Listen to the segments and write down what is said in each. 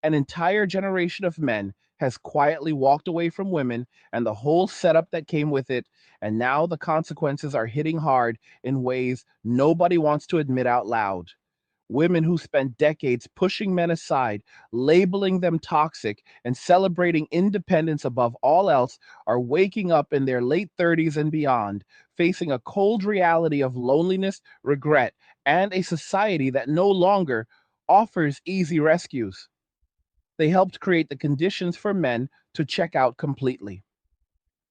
An entire generation of men has quietly walked away from women and the whole setup that came with it, and now the consequences are hitting hard in ways nobody wants to admit out loud. Women who spent decades pushing men aside, labeling them toxic, and celebrating independence above all else are waking up in their late 30s and beyond, facing a cold reality of loneliness, regret, and a society that no longer offers easy rescues. They helped create the conditions for men to check out completely.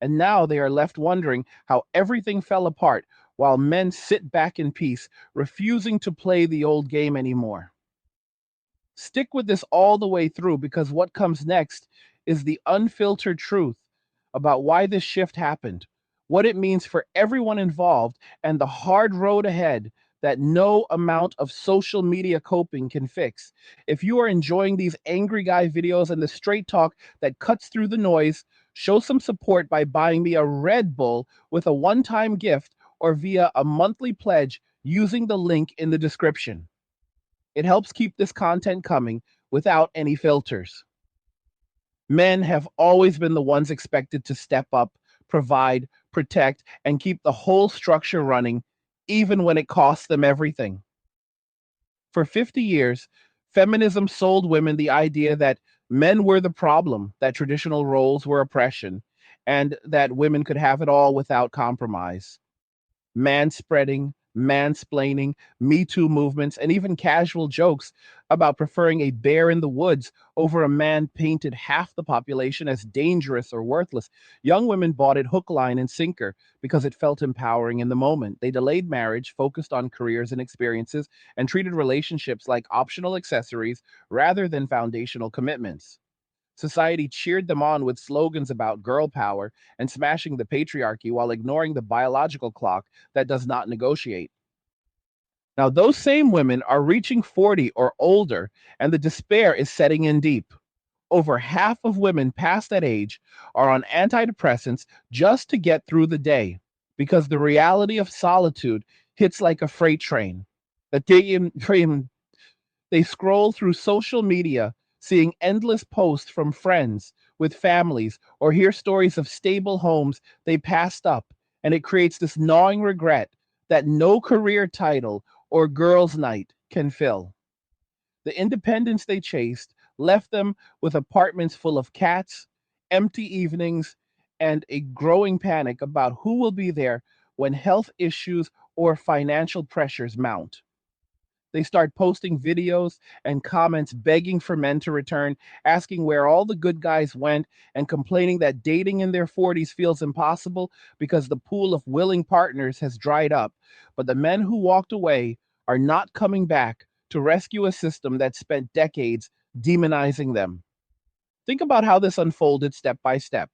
And now they are left wondering how everything fell apart while men sit back in peace, refusing to play the old game anymore. Stick with this all the way through because what comes next is the unfiltered truth about why this shift happened, what it means for everyone involved, and the hard road ahead that no amount of social media coping can fix. If you are enjoying these angry guy videos and the straight talk that cuts through the noise, show some support by buying me a Red Bull with a one-time gift or via a monthly pledge using the link in the description. It helps keep this content coming without any filters. Men have always been the ones expected to step up, provide, protect, and keep the whole structure running, even when it costs them everything. For 50 years, feminism sold women the idea that men were the problem, that traditional roles were oppression, and that women could have it all without compromise. Manspreading, mansplaining, Me Too movements, and even casual jokes about preferring a bear in the woods over a man painted half the population as dangerous or worthless. Young women bought it hook, line, and sinker because it felt empowering in the moment. They delayed marriage, focused on careers and experiences, and treated relationships like optional accessories rather than foundational commitments. Society cheered them on with slogans about girl power and smashing the patriarchy while ignoring the biological clock that does not negotiate. Now, those same women are reaching 40 or older, and the despair is setting in deep. Over half of women past that age are on antidepressants just to get through the day because the reality of solitude hits like a freight train. That they scroll through social media, seeing endless posts from friends with families, or hear stories of stable homes they passed up, and it creates this gnawing regret that no career title or girls' night can fill. The independence they chased left them with apartments full of cats, empty evenings, and a growing panic about who will be there when health issues or financial pressures mount. They start posting videos and comments begging for men to return, asking where all the good guys went, and complaining that dating in their 40s feels impossible because the pool of willing partners has dried up. But the men who walked away are not coming back to rescue a system that spent decades demonizing them. Think about how this unfolded step by step.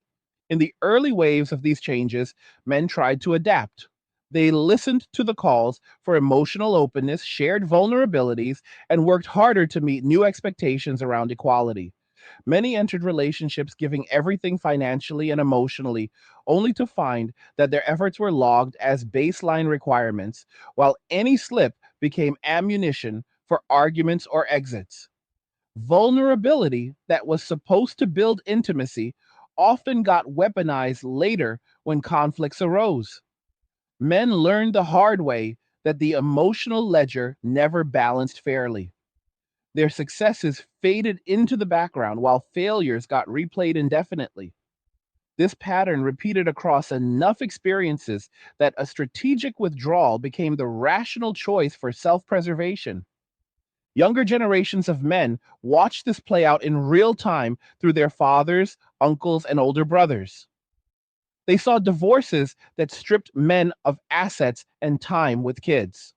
In the early waves of these changes, men tried to adapt. They listened to the calls for emotional openness, shared vulnerabilities, and worked harder to meet new expectations around equality. Many entered relationships giving everything financially and emotionally, only to find that their efforts were logged as baseline requirements, while any slip became ammunition for arguments or exits. Vulnerability that was supposed to build intimacy often got weaponized later when conflicts arose. Men learned the hard way that the emotional ledger never balanced fairly. Their successes faded into the background while failures got replayed indefinitely. This pattern repeated across enough experiences that a strategic withdrawal became the rational choice for self preservation. Younger generations of men watched this play out in real time through their fathers, uncles, and older brothers. They saw divorces that stripped men of assets and time with kids.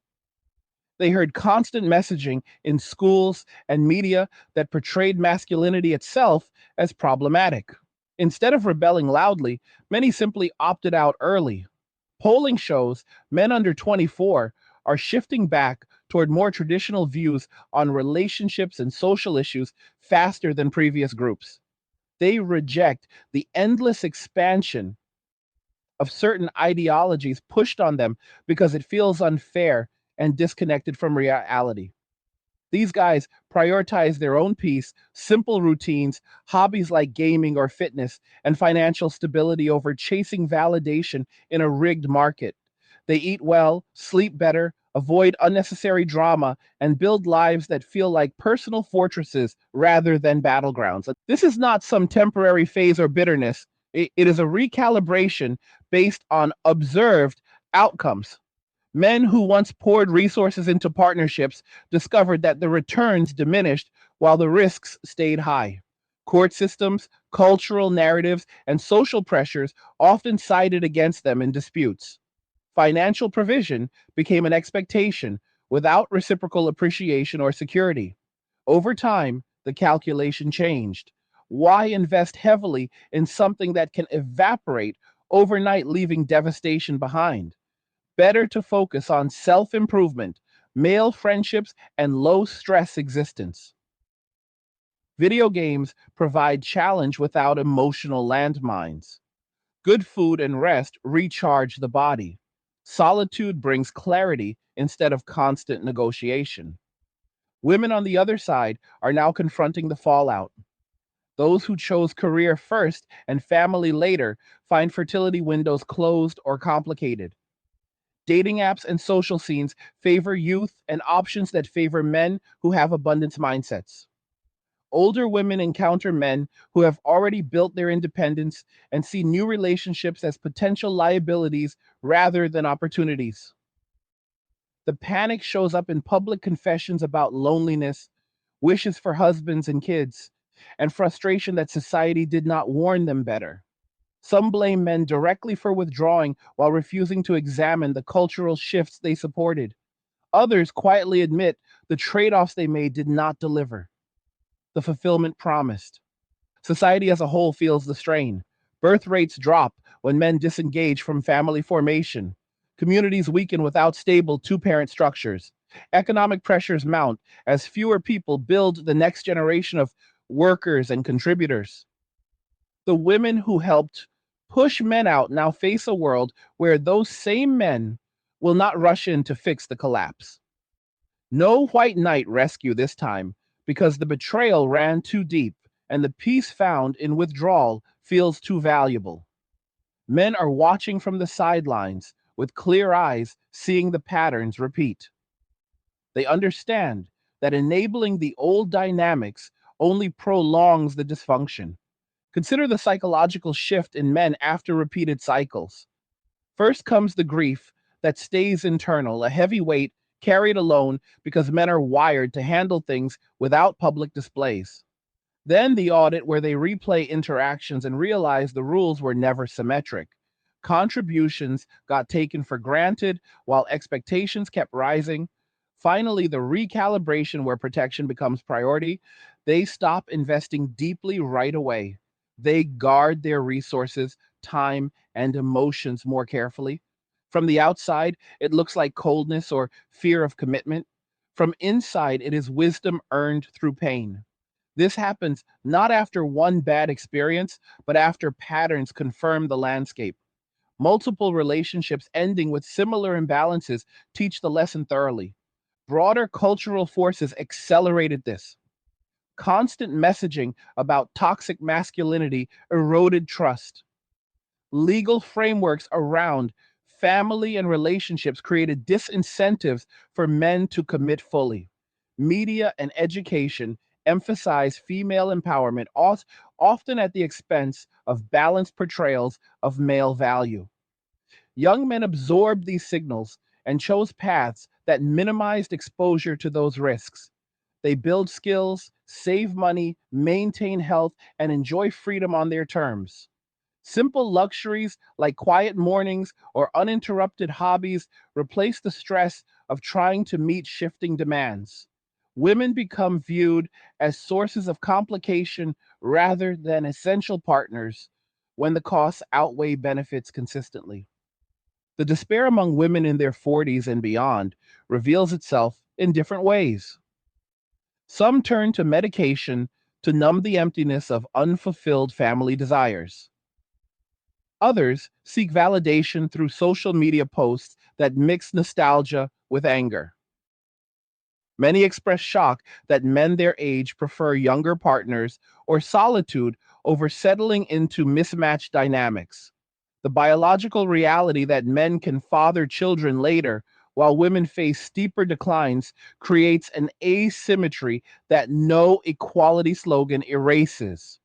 They heard constant messaging in schools and media that portrayed masculinity itself as problematic. Instead of rebelling loudly, many simply opted out early. Polling shows men under 24 are shifting back toward more traditional views on relationships and social issues faster than previous groups. They reject the endless expansion of certain ideologies pushed on them because it feels unfair and disconnected from reality. These guys prioritize their own peace, simple routines, hobbies like gaming or fitness, and financial stability over chasing validation in a rigged market. They eat well, sleep better, avoid unnecessary drama, and build lives that feel like personal fortresses rather than battlegrounds. This is not some temporary phase or bitterness. It is a recalibration based on observed outcomes. Men who once poured resources into partnerships discovered that the returns diminished while the risks stayed high. Court systems, cultural narratives, and social pressures often sided against them in disputes. Financial provision became an expectation without reciprocal appreciation or security. Over time, the calculation changed. Why invest heavily in something that can evaporate overnight, leaving devastation behind? Better to focus on self improvement, male friendships, and low stress existence. Video games provide challenge without emotional landmines. Good food and rest recharge the body. Solitude brings clarity instead of constant negotiation. Women on the other side are now confronting the fallout. Those who chose career first and family later find fertility windows closed or complicated. Dating apps and social scenes favor youth and options that favor men who have abundance mindsets. Older women encounter men who have already built their independence and see new relationships as potential liabilities rather than opportunities. The panic shows up in public confessions about loneliness, wishes for husbands and kids, and frustration that society did not warn them better. Some blame men directly for withdrawing while refusing to examine the cultural shifts they supported. Others quietly admit the trade offs they made did not deliver the fulfillment promised. Society as a whole feels the strain. Birth rates drop when men disengage from family formation. Communities weaken without stable two parent structures. Economic pressures mount as fewer people build the next generation of workers and contributors. The women who helped push men out now face a world where those same men will not rush in to fix the collapse. No white knight rescue this time because the betrayal ran too deep and the peace found in withdrawal feels too valuable. Men are watching from the sidelines with clear eyes, seeing the patterns repeat. They understand that enabling the old dynamics only prolongs the dysfunction. Consider the psychological shift in men after repeated cycles. First comes the grief that stays internal, a heavy weight carried alone because men are wired to handle things without public displays. Then the audit where they replay interactions and realize the rules were never symmetric. Contributions got taken for granted while expectations kept rising. Finally, the recalibration where protection becomes priority, they stop investing deeply right away. They guard their resources, time, and emotions more carefully. From the outside, it looks like coldness or fear of commitment. From inside, it is wisdom earned through pain. This happens not after one bad experience, but after patterns confirm the landscape. Multiple relationships ending with similar imbalances teach the lesson thoroughly. Broader cultural forces accelerated this. Constant messaging about toxic masculinity eroded trust. Legal frameworks around family and relationships created disincentives for men to commit fully. Media and education emphasize female empowerment, often at the expense of balanced portrayals of male value. Young men absorbed these signals and chose paths that minimized exposure to those risks. They build skills, save money, maintain health, and enjoy freedom on their terms. Simple luxuries like quiet mornings or uninterrupted hobbies replace the stress of trying to meet shifting demands. Women become viewed as sources of complication rather than essential partners when the costs outweigh benefits consistently. The despair among women in their 40s and beyond reveals itself in different ways. Some turn to medication to numb the emptiness of unfulfilled family desires. Others seek validation through social media posts that mix nostalgia with anger. Many express shock that men their age prefer younger partners or solitude over settling into mismatched dynamics. The biological reality that men can father children later while women face steeper declines creates an asymmetry that no equality slogan erases.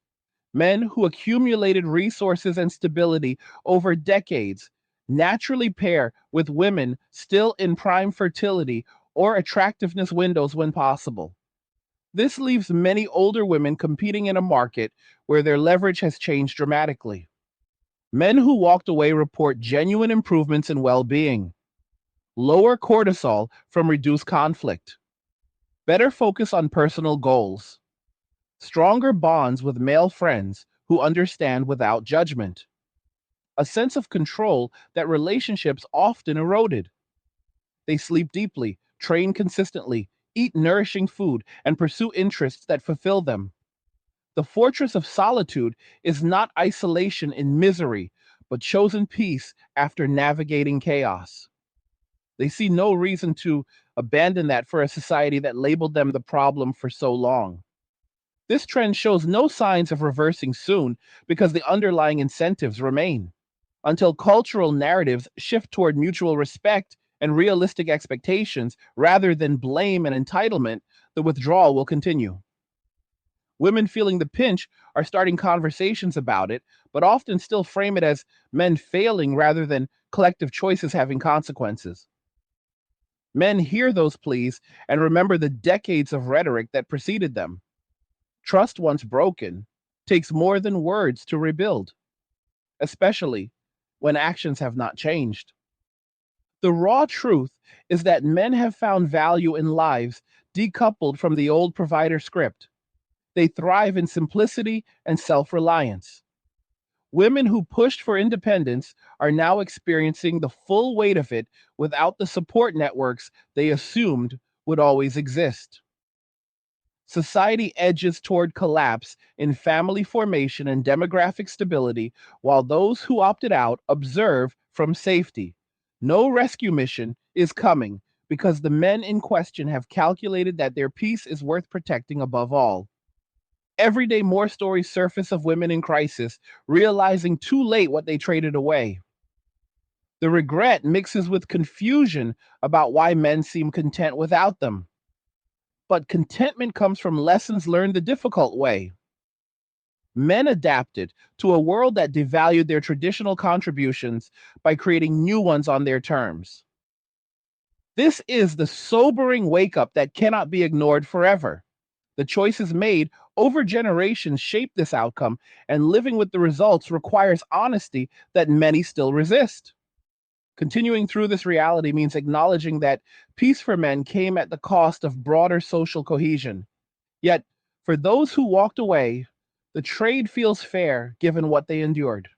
Men who accumulated resources and stability over decades naturally pair with women still in prime fertility or attractiveness windows when possible. This leaves many older women competing in a market where their leverage has changed dramatically. Men who walked away report genuine improvements in well being, lower cortisol from reduced conflict, better focus on personal goals, stronger bonds with male friends who understand without judgment, a sense of control that relationships often eroded. They sleep deeply, train consistently, eat nourishing food, and pursue interests that fulfill them. The fortress of solitude is not isolation in misery, but chosen peace after navigating chaos. They see no reason to abandon that for a society that labeled them the problem for so long. This trend shows no signs of reversing soon because the underlying incentives remain. Until cultural narratives shift toward mutual respect and realistic expectations rather than blame and entitlement, the withdrawal will continue. Women feeling the pinch are starting conversations about it, but often still frame it as men failing rather than collective choices having consequences. Men hear those pleas and remember the decades of rhetoric that preceded them. Trust once broken takes more than words to rebuild, especially when actions have not changed. The raw truth is that men have found value in lives decoupled from the old provider script. They thrive in simplicity and self reliance. Women who pushed for independence are now experiencing the full weight of it without the support networks they assumed would always exist. Society edges toward collapse in family formation and demographic stability, while those who opted out observe from safety. No rescue mission is coming because the men in question have calculated that their peace is worth protecting above all. Every day, more stories surface of women in crisis, realizing too late what they traded away. The regret mixes with confusion about why men seem content without them. But contentment comes from lessons learned the difficult way. Men adapted to a world that devalued their traditional contributions by creating new ones on their terms. This is the sobering wake up that cannot be ignored forever. The choices made over generations shape this outcome, and living with the results requires honesty that many still resist. Continuing through this reality means acknowledging that peace for men came at the cost of broader social cohesion. Yet, for those who walked away, the trade feels fair given what they endured.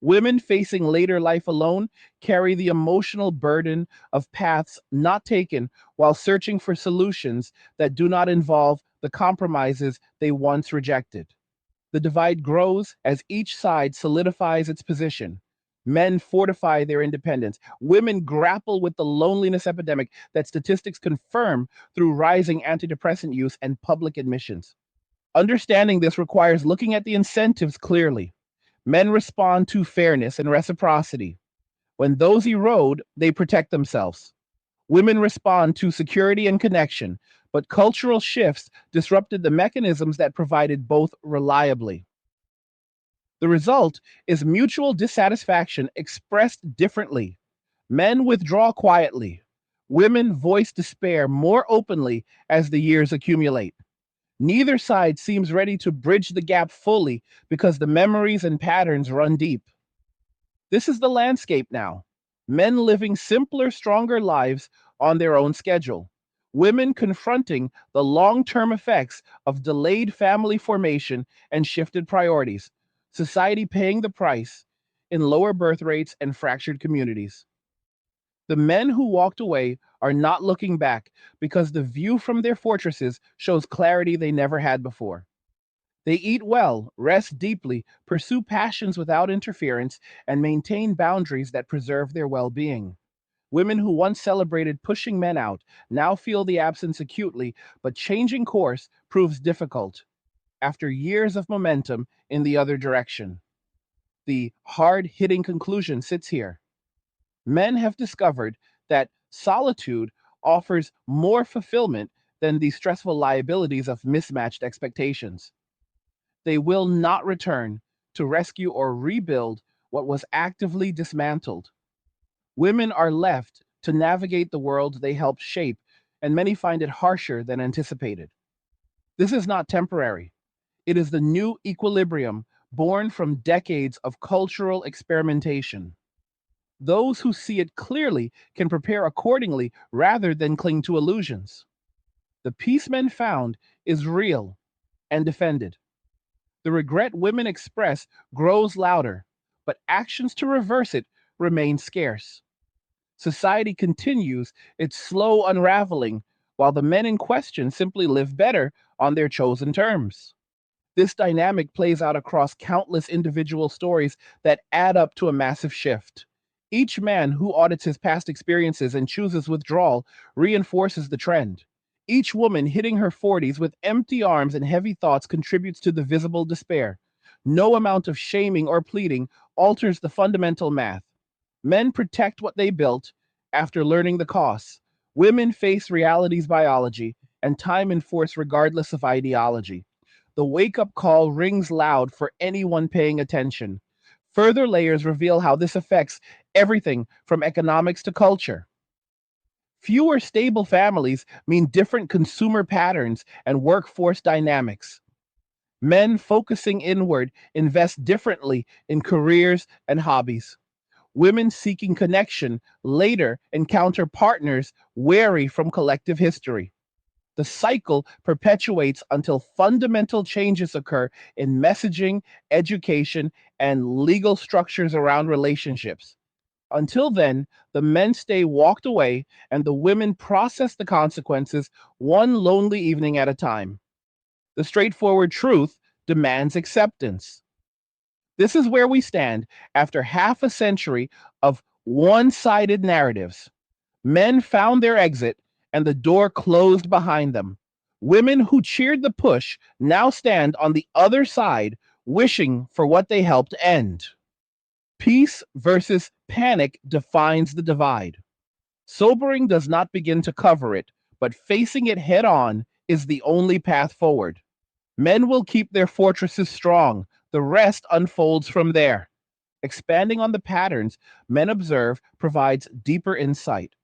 Women facing later life alone carry the emotional burden of paths not taken while searching for solutions that do not involve the compromises they once rejected. The divide grows as each side solidifies its position. Men fortify their independence. Women grapple with the loneliness epidemic that statistics confirm through rising antidepressant use and public admissions. Understanding this requires looking at the incentives clearly. Men respond to fairness and reciprocity. When those erode, they protect themselves. Women respond to security and connection, but cultural shifts disrupted the mechanisms that provided both reliably. The result is mutual dissatisfaction expressed differently. Men withdraw quietly. Women voice despair more openly as the years accumulate. Neither side seems ready to bridge the gap fully because the memories and patterns run deep. This is the landscape now. Men living simpler, stronger lives on their own schedule. Women confronting the long term effects of delayed family formation and shifted priorities. Society paying the price in lower birth rates and fractured communities. The men who walked away are not looking back because the view from their fortresses shows clarity they never had before. They eat well, rest deeply, pursue passions without interference, and maintain boundaries that preserve their well being. Women who once celebrated pushing men out now feel the absence acutely, but changing course proves difficult after years of momentum in the other direction. The hard hitting conclusion sits here. Men have discovered that solitude offers more fulfillment than the stressful liabilities of mismatched expectations. They will not return to rescue or rebuild what was actively dismantled. Women are left to navigate the world they helped shape, and many find it harsher than anticipated. This is not temporary. It is the new equilibrium born from decades of cultural experimentation. Those who see it clearly can prepare accordingly rather than cling to illusions. The peace men found is real and defended. The regret women express grows louder, but actions to reverse it remain scarce. Society continues its slow unraveling while the men in question simply live better on their chosen terms. This dynamic plays out across countless individual stories that add up to a massive shift. Each man who audits his past experiences and chooses withdrawal reinforces the trend. Each woman hitting her 40s with empty arms and heavy thoughts contributes to the visible despair. No amount of shaming or pleading alters the fundamental math. Men protect what they built after learning the costs. Women face reality's biology and time and force regardless of ideology. The wake up call rings loud for anyone paying attention. Further layers reveal how this affects everything from economics to culture. Fewer stable families mean different consumer patterns and workforce dynamics. Men focusing inward invest differently in careers and hobbies. Women seeking connection later encounter partners wary from collective history. The cycle perpetuates until fundamental changes occur in messaging, education, and legal structures around relationships. Until then, the men stay walked away and the women process the consequences one lonely evening at a time. The straightforward truth demands acceptance. This is where we stand after half a century of one sided narratives. Men found their exit and the door closed behind them. Women who cheered the push now stand on the other side, wishing for what they helped end. Peace versus panic defines the divide. Sobering does not begin to cover it, but facing it head on is the only path forward. Men will keep their fortresses strong, the rest unfolds from there. Expanding on the patterns men observe provides deeper insight.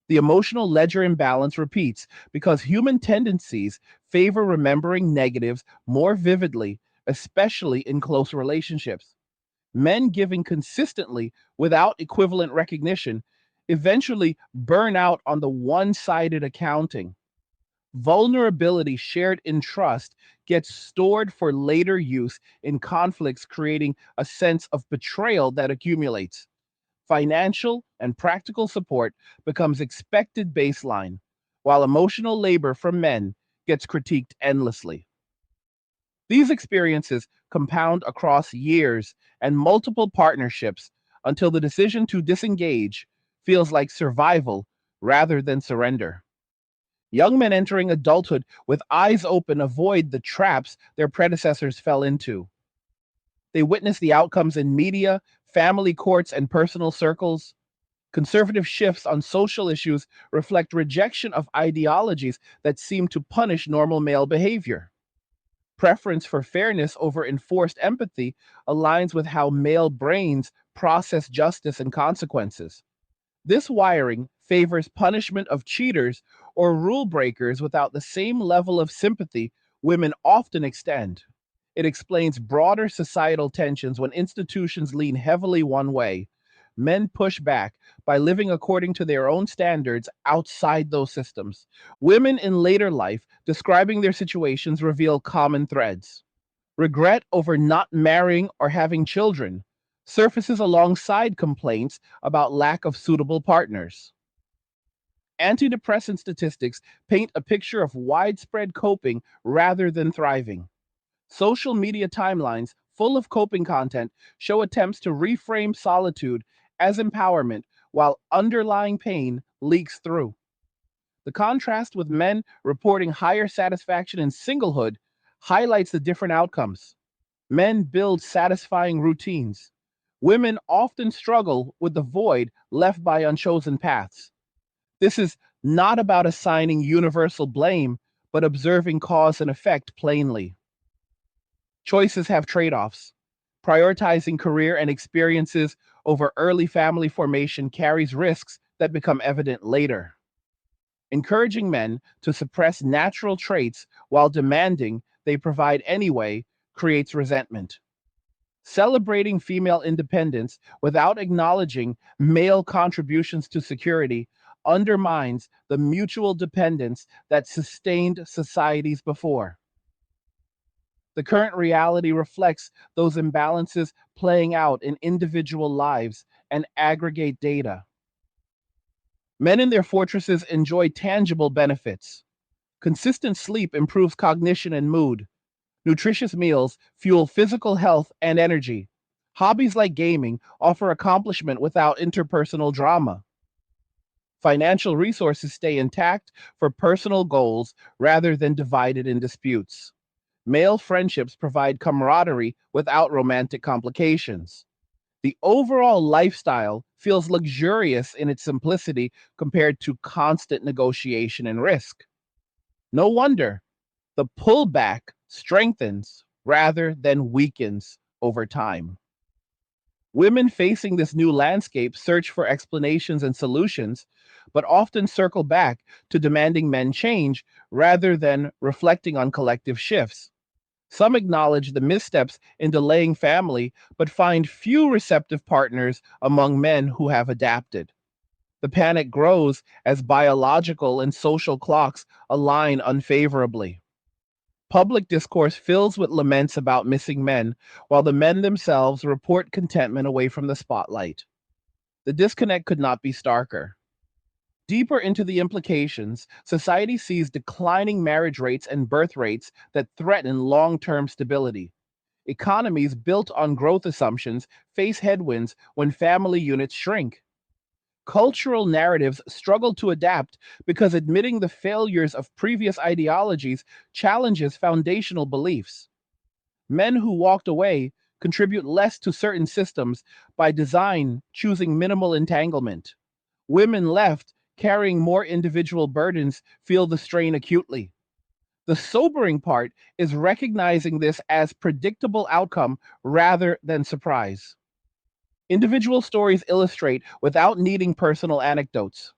The emotional ledger imbalance repeats because human tendencies favor remembering negatives more vividly, especially in close relationships. Men giving consistently without equivalent recognition eventually burn out on the one sided accounting. Vulnerability shared in trust gets stored for later use in conflicts, creating a sense of betrayal that accumulates. Financial and practical support becomes expected baseline, while emotional labor from men gets critiqued endlessly. These experiences compound across years and multiple partnerships until the decision to disengage feels like survival rather than surrender. Young men entering adulthood with eyes open avoid the traps their predecessors fell into. They witness the outcomes in media, family courts, and personal circles. Conservative shifts on social issues reflect rejection of ideologies that seem to punish normal male behavior. Preference for fairness over enforced empathy aligns with how male brains process justice and consequences. This wiring favors punishment of cheaters or rule breakers without the same level of sympathy women often extend. It explains broader societal tensions when institutions lean heavily one way. Men push back by living according to their own standards outside those systems. Women in later life describing their situations reveal common threads. Regret over not marrying or having children surfaces alongside complaints about lack of suitable partners. Antidepressant statistics paint a picture of widespread coping rather than thriving. Social media timelines full of coping content show attempts to reframe solitude as empowerment while underlying pain leaks through. The contrast with men reporting higher satisfaction in singlehood highlights the different outcomes. Men build satisfying routines. Women often struggle with the void left by unchosen paths. This is not about assigning universal blame, but observing cause and effect plainly. Choices have trade offs. Prioritizing career and experiences over early family formation carries risks that become evident later. Encouraging men to suppress natural traits while demanding they provide anyway creates resentment. Celebrating female independence without acknowledging male contributions to security undermines the mutual dependence that sustained societies before. The current reality reflects those imbalances playing out in individual lives and aggregate data. Men in their fortresses enjoy tangible benefits. Consistent sleep improves cognition and mood. Nutritious meals fuel physical health and energy. Hobbies like gaming offer accomplishment without interpersonal drama. Financial resources stay intact for personal goals rather than divided in disputes. Male friendships provide camaraderie without romantic complications. The overall lifestyle feels luxurious in its simplicity compared to constant negotiation and risk. No wonder the pullback strengthens rather than weakens over time. Women facing this new landscape search for explanations and solutions, but often circle back to demanding men change rather than reflecting on collective shifts. Some acknowledge the missteps in delaying family, but find few receptive partners among men who have adapted. The panic grows as biological and social clocks align unfavorably. Public discourse fills with laments about missing men, while the men themselves report contentment away from the spotlight. The disconnect could not be starker. Deeper into the implications, society sees declining marriage rates and birth rates that threaten long term stability. Economies built on growth assumptions face headwinds when family units shrink. Cultural narratives struggle to adapt because admitting the failures of previous ideologies challenges foundational beliefs. Men who walked away contribute less to certain systems by design, choosing minimal entanglement. Women left carrying more individual burdens feel the strain acutely. The sobering part is recognizing this as predictable outcome rather than surprise. Individual stories illustrate without needing personal anecdotes.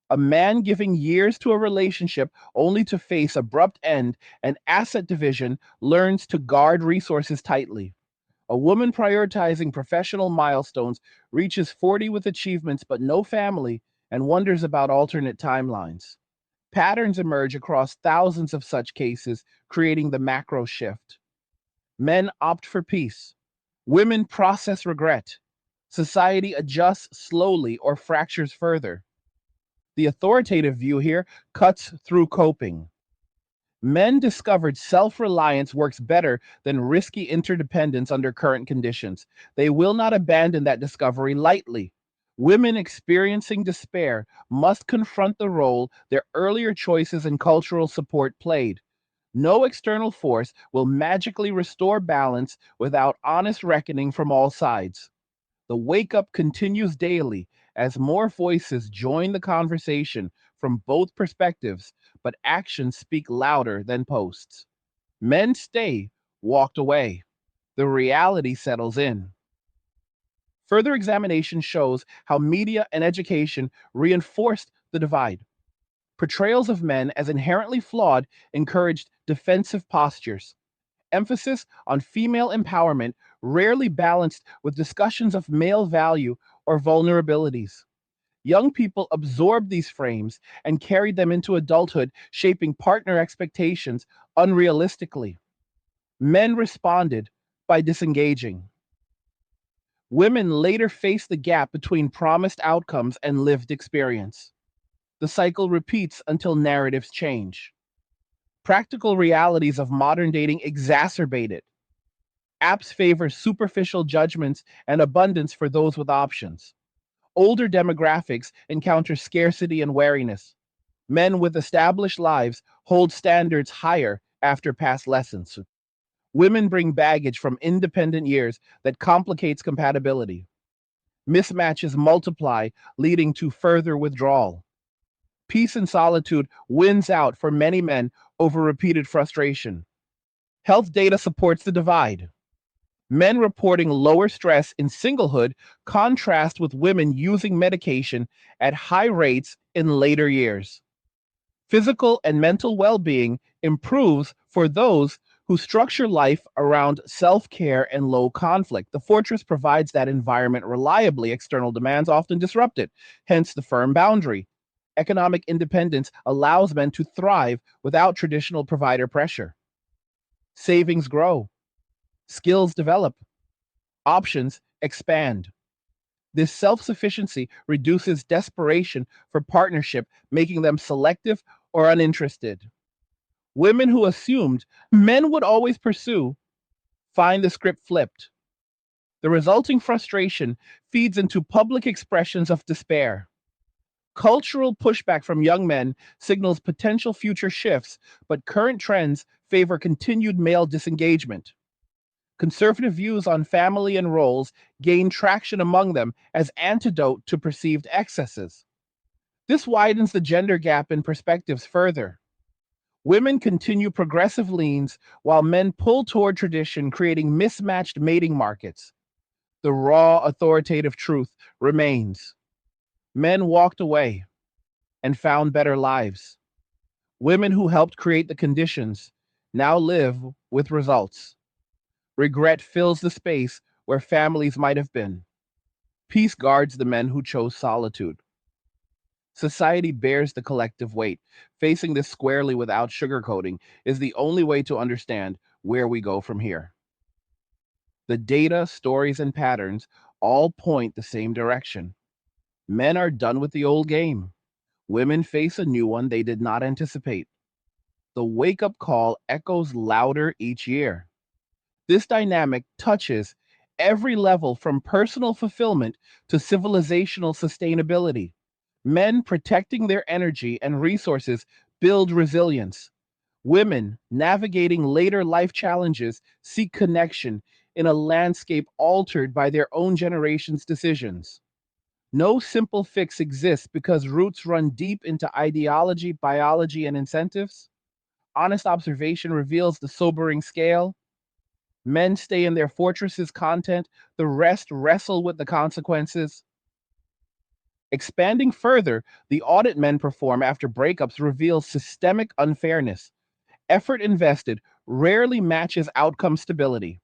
A man giving years to a relationship only to face abrupt end and asset division learns to guard resources tightly. A woman prioritizing professional milestones reaches 40 with achievements but no family and wonders about alternate timelines. Patterns emerge across thousands of such cases, creating the macro shift. Men opt for peace. Women process regret. Society adjusts slowly or fractures further. The authoritative view here cuts through coping. Men discovered self reliance works better than risky interdependence under current conditions. They will not abandon that discovery lightly. Women experiencing despair must confront the role their earlier choices and cultural support played. No external force will magically restore balance without honest reckoning from all sides. The wake up continues daily as more voices join the conversation from both perspectives, but actions speak louder than posts. Men stay, walked away. The reality settles in. Further examination shows how media and education reinforced the divide. Portrayals of men as inherently flawed encouraged defensive postures. Emphasis on female empowerment rarely balanced with discussions of male value or vulnerabilities. Young people absorbed these frames and carried them into adulthood, shaping partner expectations unrealistically. Men responded by disengaging. Women later faced the gap between promised outcomes and lived experience. The cycle repeats until narratives change. Practical realities of modern dating exacerbate it. Apps favor superficial judgments and abundance for those with options. Older demographics encounter scarcity and wariness. Men with established lives hold standards higher after past lessons. Women bring baggage from independent years that complicates compatibility. Mismatches multiply, leading to further withdrawal. Peace and solitude wins out for many men over repeated frustration. Health data supports the divide. Men reporting lower stress in singlehood contrast with women using medication at high rates in later years. Physical and mental well being improves for those who structure life around self care and low conflict. The fortress provides that environment reliably, external demands often disrupt it, hence the firm boundary. Economic independence allows men to thrive without traditional provider pressure. Savings grow, skills develop, options expand. This self sufficiency reduces desperation for partnership, making them selective or uninterested. Women who assumed men would always pursue find the script flipped. The resulting frustration feeds into public expressions of despair. Cultural pushback from young men signals potential future shifts, but current trends favor continued male disengagement. Conservative views on family and roles gain traction among them as antidote to perceived excesses. This widens the gender gap in perspectives further. Women continue progressive leans while men pull toward tradition, creating mismatched mating markets. The raw, authoritative truth remains. Men walked away and found better lives. Women who helped create the conditions now live with results. Regret fills the space where families might have been. Peace guards the men who chose solitude. Society bears the collective weight. Facing this squarely without sugarcoating is the only way to understand where we go from here. The data, stories, and patterns all point the same direction. Men are done with the old game. Women face a new one they did not anticipate. The wake up call echoes louder each year. This dynamic touches every level from personal fulfillment to civilizational sustainability. Men protecting their energy and resources build resilience. Women navigating later life challenges seek connection in a landscape altered by their own generation's decisions. No simple fix exists because roots run deep into ideology, biology, and incentives. Honest observation reveals the sobering scale. Men stay in their fortresses content, the rest wrestle with the consequences. Expanding further, the audit men perform after breakups reveals systemic unfairness. Effort invested rarely matches outcome stability.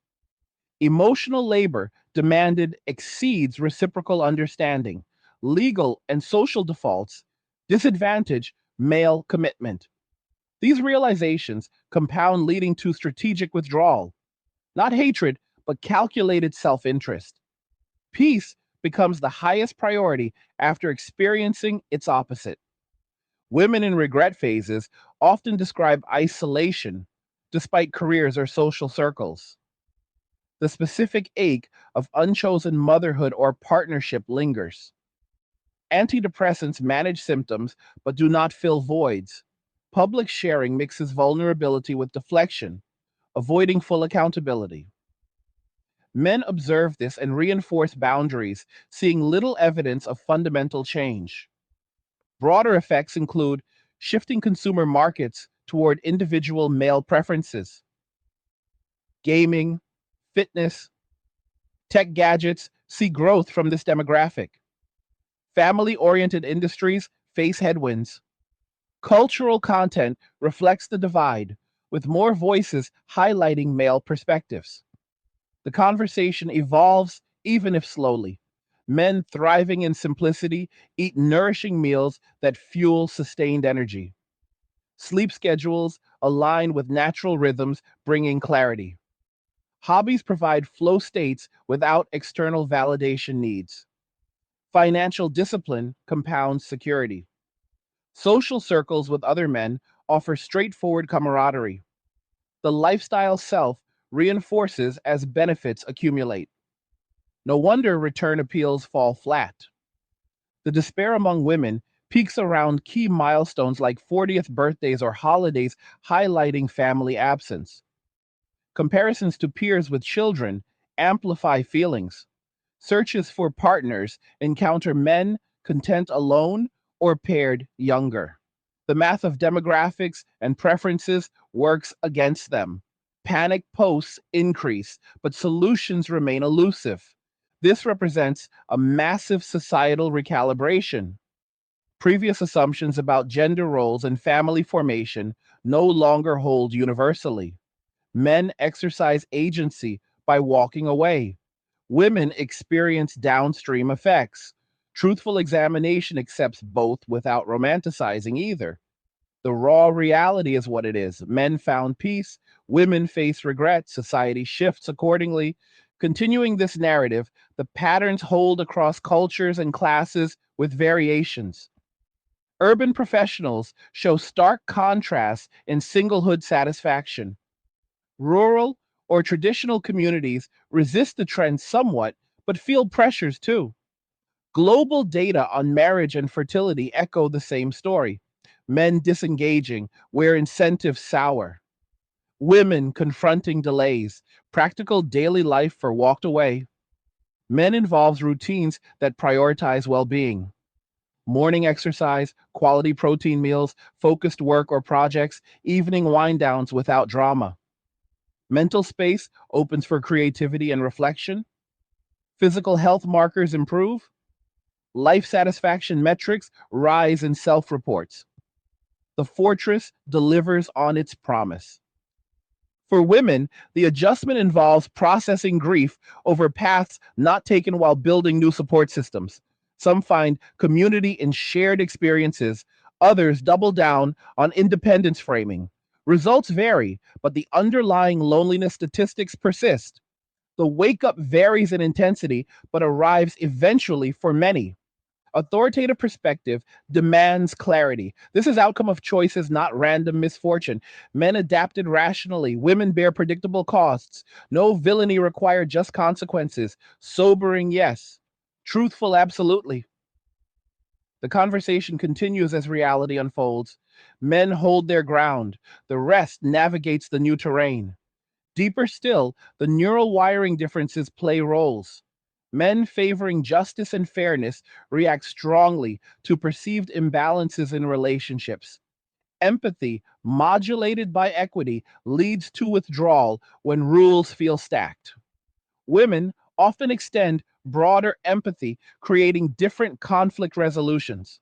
Emotional labor demanded exceeds reciprocal understanding. Legal and social defaults disadvantage male commitment. These realizations compound, leading to strategic withdrawal. Not hatred, but calculated self interest. Peace becomes the highest priority after experiencing its opposite. Women in regret phases often describe isolation despite careers or social circles. The specific ache of unchosen motherhood or partnership lingers. Antidepressants manage symptoms but do not fill voids. Public sharing mixes vulnerability with deflection, avoiding full accountability. Men observe this and reinforce boundaries, seeing little evidence of fundamental change. Broader effects include shifting consumer markets toward individual male preferences. Gaming, fitness, tech gadgets see growth from this demographic. Family oriented industries face headwinds. Cultural content reflects the divide, with more voices highlighting male perspectives. The conversation evolves, even if slowly. Men thriving in simplicity eat nourishing meals that fuel sustained energy. Sleep schedules align with natural rhythms, bringing clarity. Hobbies provide flow states without external validation needs. Financial discipline compounds security. Social circles with other men offer straightforward camaraderie. The lifestyle self reinforces as benefits accumulate. No wonder return appeals fall flat. The despair among women peaks around key milestones like 40th birthdays or holidays, highlighting family absence. Comparisons to peers with children amplify feelings. Searches for partners encounter men content alone or paired younger. The math of demographics and preferences works against them. Panic posts increase, but solutions remain elusive. This represents a massive societal recalibration. Previous assumptions about gender roles and family formation no longer hold universally. Men exercise agency by walking away. Women experience downstream effects. Truthful examination accepts both without romanticizing either. The raw reality is what it is. Men found peace, women face regret, society shifts accordingly. Continuing this narrative, the patterns hold across cultures and classes with variations. Urban professionals show stark contrasts in singlehood satisfaction. Rural or traditional communities resist the trend somewhat, but feel pressures too. Global data on marriage and fertility echo the same story. Men disengaging where incentives sour. Women confronting delays. Practical daily life for walked away. Men involves routines that prioritize well being. Morning exercise, quality protein meals, focused work or projects, evening wind downs without drama. Mental space opens for creativity and reflection. Physical health markers improve. Life satisfaction metrics rise in self reports. The fortress delivers on its promise. For women, the adjustment involves processing grief over paths not taken while building new support systems. Some find community in shared experiences, others double down on independence framing. Results vary, but the underlying loneliness statistics persist. The wake up varies in intensity, but arrives eventually for many. Authoritative perspective demands clarity. This is outcome of choices, not random misfortune. Men adapted rationally. Women bear predictable costs. No villainy required, just consequences. Sobering, yes. Truthful, absolutely. The conversation continues as reality unfolds. Men hold their ground. The rest navigates the new terrain. Deeper still, the neural wiring differences play roles. Men favoring justice and fairness react strongly to perceived imbalances in relationships. Empathy, modulated by equity, leads to withdrawal when rules feel stacked. Women often extend broader empathy, creating different conflict resolutions.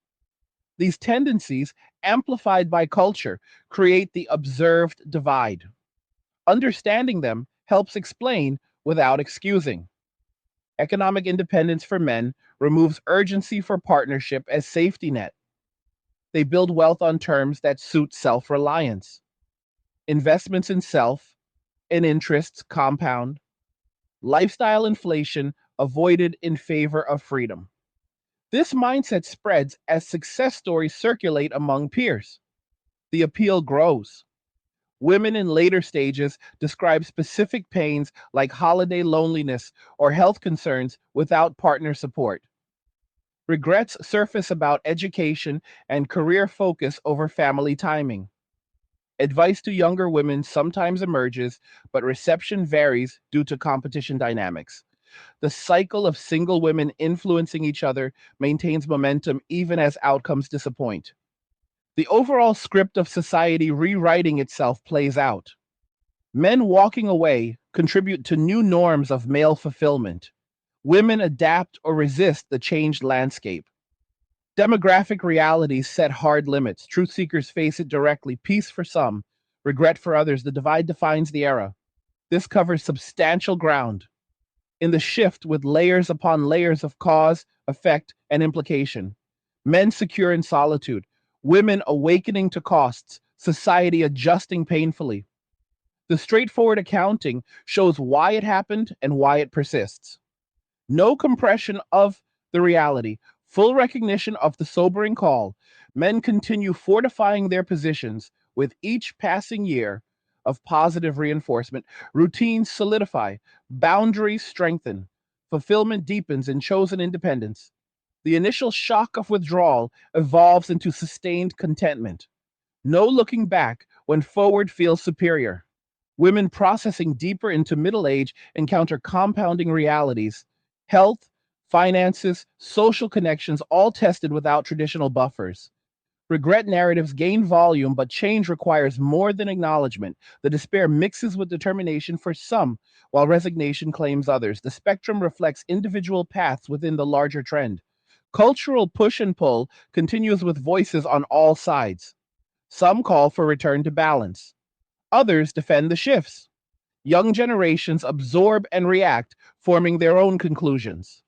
These tendencies, amplified by culture, create the observed divide. Understanding them helps explain without excusing. Economic independence for men removes urgency for partnership as safety net. They build wealth on terms that suit self-reliance. Investments in self and interests compound. Lifestyle inflation avoided in favor of freedom. This mindset spreads as success stories circulate among peers. The appeal grows. Women in later stages describe specific pains like holiday loneliness or health concerns without partner support. Regrets surface about education and career focus over family timing. Advice to younger women sometimes emerges, but reception varies due to competition dynamics. The cycle of single women influencing each other maintains momentum even as outcomes disappoint. The overall script of society rewriting itself plays out. Men walking away contribute to new norms of male fulfillment. Women adapt or resist the changed landscape. Demographic realities set hard limits. Truth seekers face it directly. Peace for some, regret for others. The divide defines the era. This covers substantial ground in the shift with layers upon layers of cause, effect, and implication. Men secure in solitude, women awakening to costs, society adjusting painfully. The straightforward accounting shows why it happened and why it persists. No compression of the reality, full recognition of the sobering call. Men continue fortifying their positions with each passing year of positive reinforcement. Routines solidify, boundaries strengthen, fulfillment deepens in chosen independence. The initial shock of withdrawal evolves into sustained contentment. No looking back when forward feels superior. Women processing deeper into middle age encounter compounding realities: health, finances, social connections, all tested without traditional buffers. Regret narratives gain volume, but change requires more than acknowledgement. The despair mixes with determination for some, while resignation claims others. The spectrum reflects individual paths within the larger trend. Cultural push and pull continues with voices on all sides. Some call for return to balance. Others defend the shifts. Young generations absorb and react, forming their own conclusions.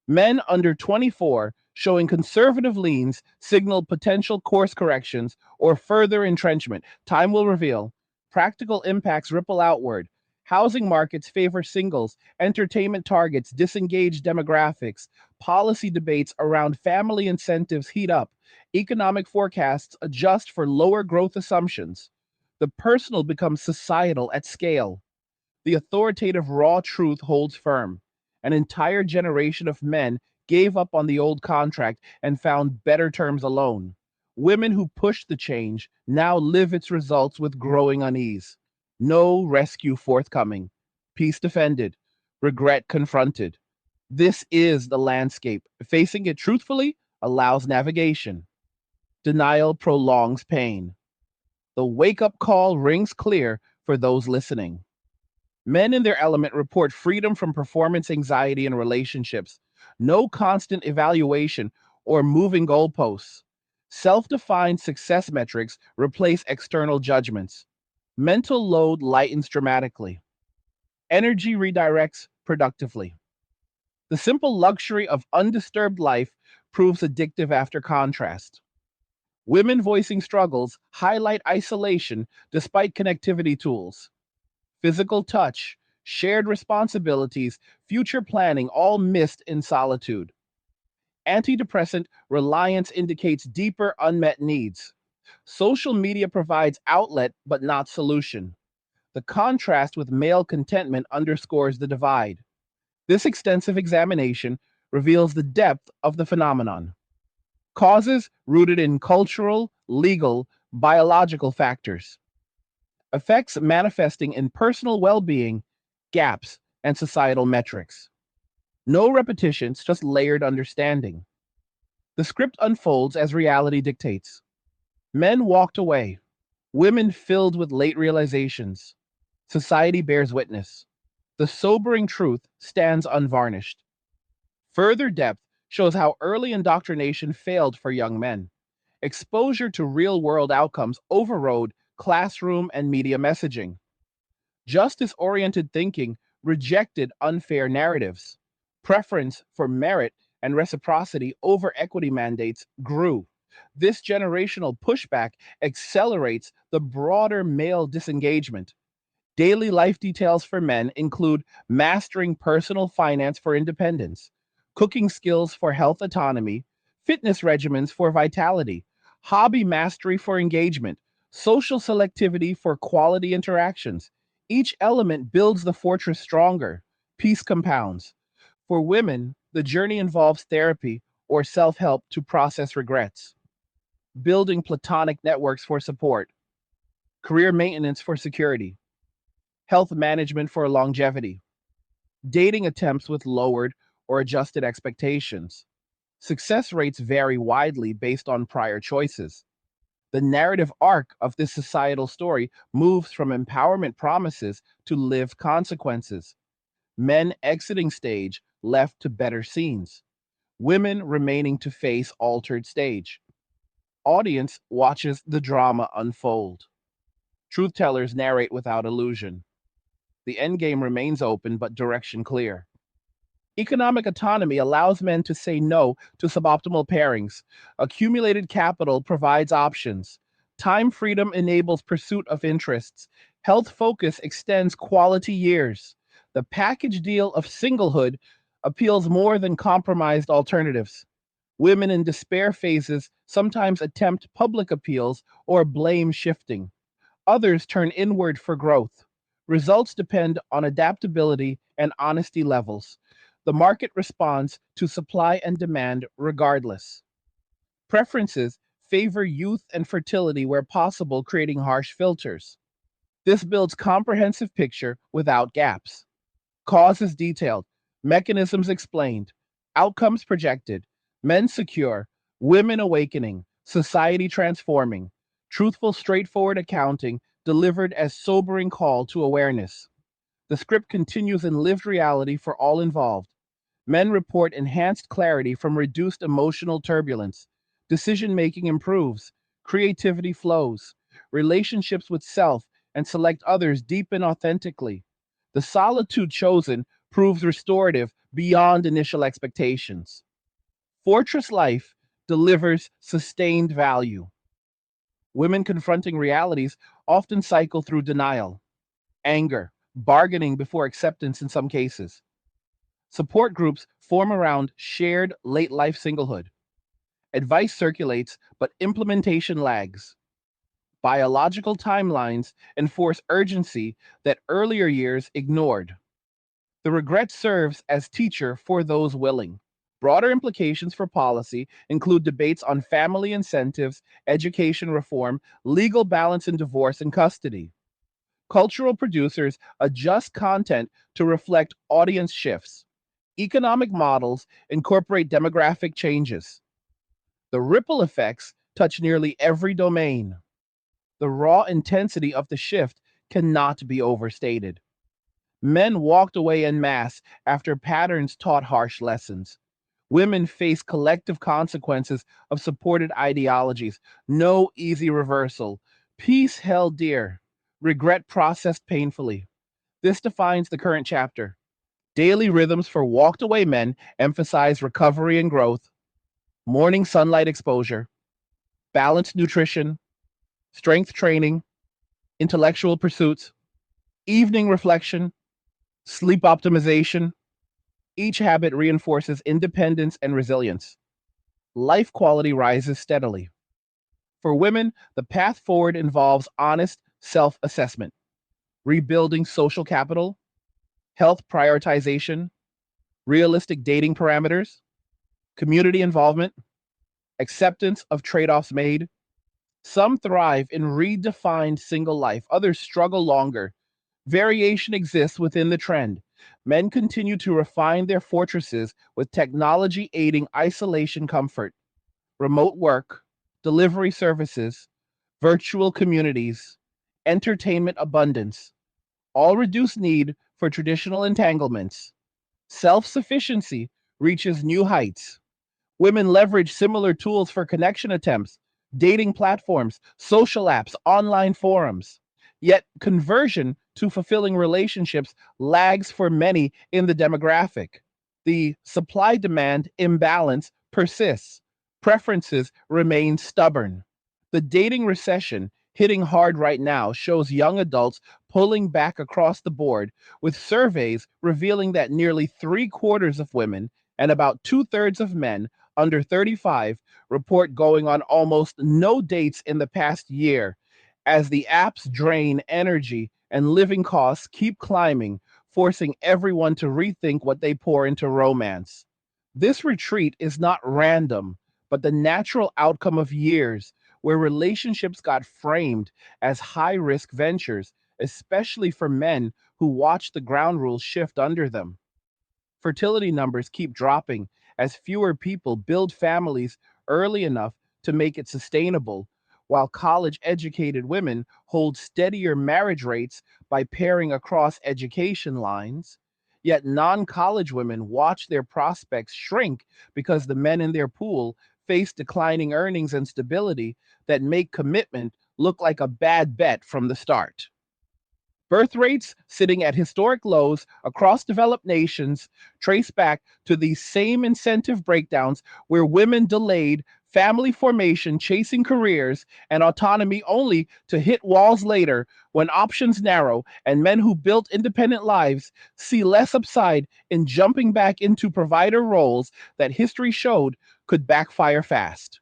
Men under 24 showing conservative leans signal potential course corrections or further entrenchment. Time will reveal. Practical impacts ripple outward. Housing markets favor singles, entertainment targets disengage demographics, policy debates around family incentives heat up, economic forecasts adjust for lower growth assumptions. The personal becomes societal at scale. The authoritative raw truth holds firm. An entire generation of men gave up on the old contract and found better terms alone. Women who pushed the change now live its results with growing unease. No rescue forthcoming. Peace defended. Regret confronted. This is the landscape. Facing it truthfully allows navigation. Denial prolongs pain. The wake up call rings clear for those listening. Men in their element report freedom from performance anxiety in relationships, no constant evaluation or moving goalposts. Self defined success metrics replace external judgments. Mental load lightens dramatically. Energy redirects productively. The simple luxury of undisturbed life proves addictive after contrast. Women voicing struggles highlight isolation despite connectivity tools. Physical touch, shared responsibilities, future planning, all missed in solitude. Antidepressant reliance indicates deeper unmet needs. Social media provides outlet but not solution. The contrast with male contentment underscores the divide. This extensive examination reveals the depth of the phenomenon. Causes rooted in cultural, legal, biological factors. Effects manifesting in personal well being, gaps, and societal metrics. No repetitions, just layered understanding. The script unfolds as reality dictates. Men walked away, women filled with late realizations. Society bears witness. The sobering truth stands unvarnished. Further depth shows how early indoctrination failed for young men. Exposure to real world outcomes overrode classroom and media messaging. Justice oriented thinking rejected unfair narratives. Preference for merit and reciprocity over equity mandates grew. This generational pushback accelerates the broader male disengagement. Daily life details for men include mastering personal finance for independence, cooking skills for health autonomy, fitness regimens for vitality, hobby mastery for engagement, social selectivity for quality interactions. Each element builds the fortress stronger. Peace compounds. For women, the journey involves therapy or self help to process regrets, building platonic networks for support, career maintenance for security, health management for longevity, dating attempts with lowered or adjusted expectations. Success rates vary widely based on prior choices. The narrative arc of this societal story moves from empowerment promises to lived consequences. Men exiting stage left to better scenes. Women remaining to face altered stage. Audience watches the drama unfold. Truth tellers narrate without illusion. The endgame remains open but direction clear. Economic autonomy allows men to say no to suboptimal pairings. Accumulated capital provides options. Time freedom enables pursuit of interests. Health focus extends quality years. The package deal of singlehood appeals more than compromised alternatives. Women in despair phases sometimes attempt public appeals or blame shifting. Others turn inward for growth. Results depend on adaptability and honesty levels. The market responds to supply and demand regardless. Preferences favor youth and fertility where possible, creating harsh filters. This builds comprehensive picture without gaps. Causes detailed, mechanisms explained, outcomes projected, men secure, women awakening, society transforming, truthful, straightforward accounting delivered as sobering call to awareness. The script continues in lived reality for all involved. Men report enhanced clarity from reduced emotional turbulence. Decision making improves, creativity flows, relationships with self and select others deepen authentically. The solitude chosen proves restorative beyond initial expectations. Fortress Life delivers sustained value. Women confronting realities often cycle through denial, anger, bargaining before acceptance in some cases. Support groups form around shared late life singlehood. Advice circulates, but implementation lags. Biological timelines enforce urgency that earlier years ignored. The regret serves as teacher for those willing. Broader implications for policy include debates on family incentives, education reform, legal balance in divorce and custody. Cultural producers adjust content to reflect audience shifts. Economic models incorporate demographic changes. The ripple effects touch nearly every domain. The raw intensity of the shift cannot be overstated. Men walked away en masse after patterns taught harsh lessons. Women face collective consequences of supported ideologies. No easy reversal. Peace held dear. Regret processed painfully. This defines the current chapter. Daily rhythms for walked away men emphasize recovery and growth, morning sunlight exposure, balanced nutrition, strength training, intellectual pursuits, evening reflection, sleep optimization. Each habit reinforces independence and resilience. Life quality rises steadily. For women, the path forward involves honest self assessment, rebuilding social capital, health prioritization, realistic dating parameters, community involvement, acceptance of trade offs made. Some thrive in redefined single life, others struggle longer. Variation exists within the trend. Men continue to refine their fortresses with technology aiding isolation comfort, remote work, delivery services, virtual communities, entertainment abundance, all reduce need for traditional entanglements. Self sufficiency reaches new heights. Women leverage similar tools for connection attempts, dating platforms, social apps, online forums. Yet conversion to fulfilling relationships lags for many in the demographic. The supply demand imbalance persists. Preferences remain stubborn. The dating recession hitting hard right now shows young adults pulling back across the board, with surveys revealing that nearly three-quarters of women and about two-thirds of men under 35 report going on almost no dates in the past year as the apps drain energy and living costs keep climbing, forcing everyone to rethink what they pour into romance. This retreat is not random, but the natural outcome of years where relationships got framed as high risk ventures, especially for men who watch the ground rules shift under them. Fertility numbers keep dropping as fewer people build families early enough to make it sustainable, while college educated women hold steadier marriage rates by pairing across education lines. Yet non college women watch their prospects shrink because the men in their pool face declining earnings and stability that make commitment look like a bad bet from the start. Birth rates sitting at historic lows across developed nations trace back to these same incentive breakdowns where women delayed family formation, chasing careers and autonomy only to hit walls later when options narrow and men who built independent lives see less upside in jumping back into provider roles that history showed could backfire fast.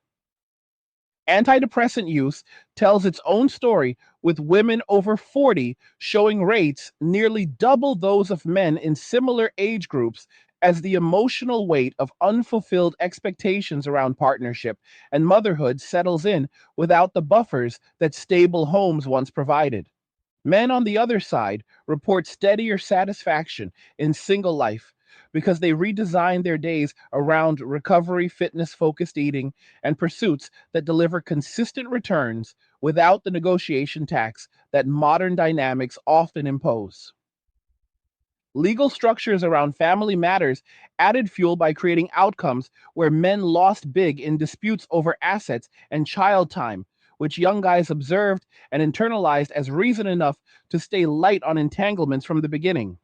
Antidepressant use tells its own story, with women over 40 showing rates nearly double those of men in similar age groups, as the emotional weight of unfulfilled expectations around partnership and motherhood settles in without the buffers that stable homes once provided. Men, on the other side, report steadier satisfaction in single life because they redesign their days around recovery, fitness focused eating, and pursuits that deliver consistent returns without the negotiation tax that modern dynamics often impose. Legal structures around family matters added fuel by creating outcomes where men lost big in disputes over assets and child time, which young guys observed and internalized as reason enough to stay light on entanglements from the beginning.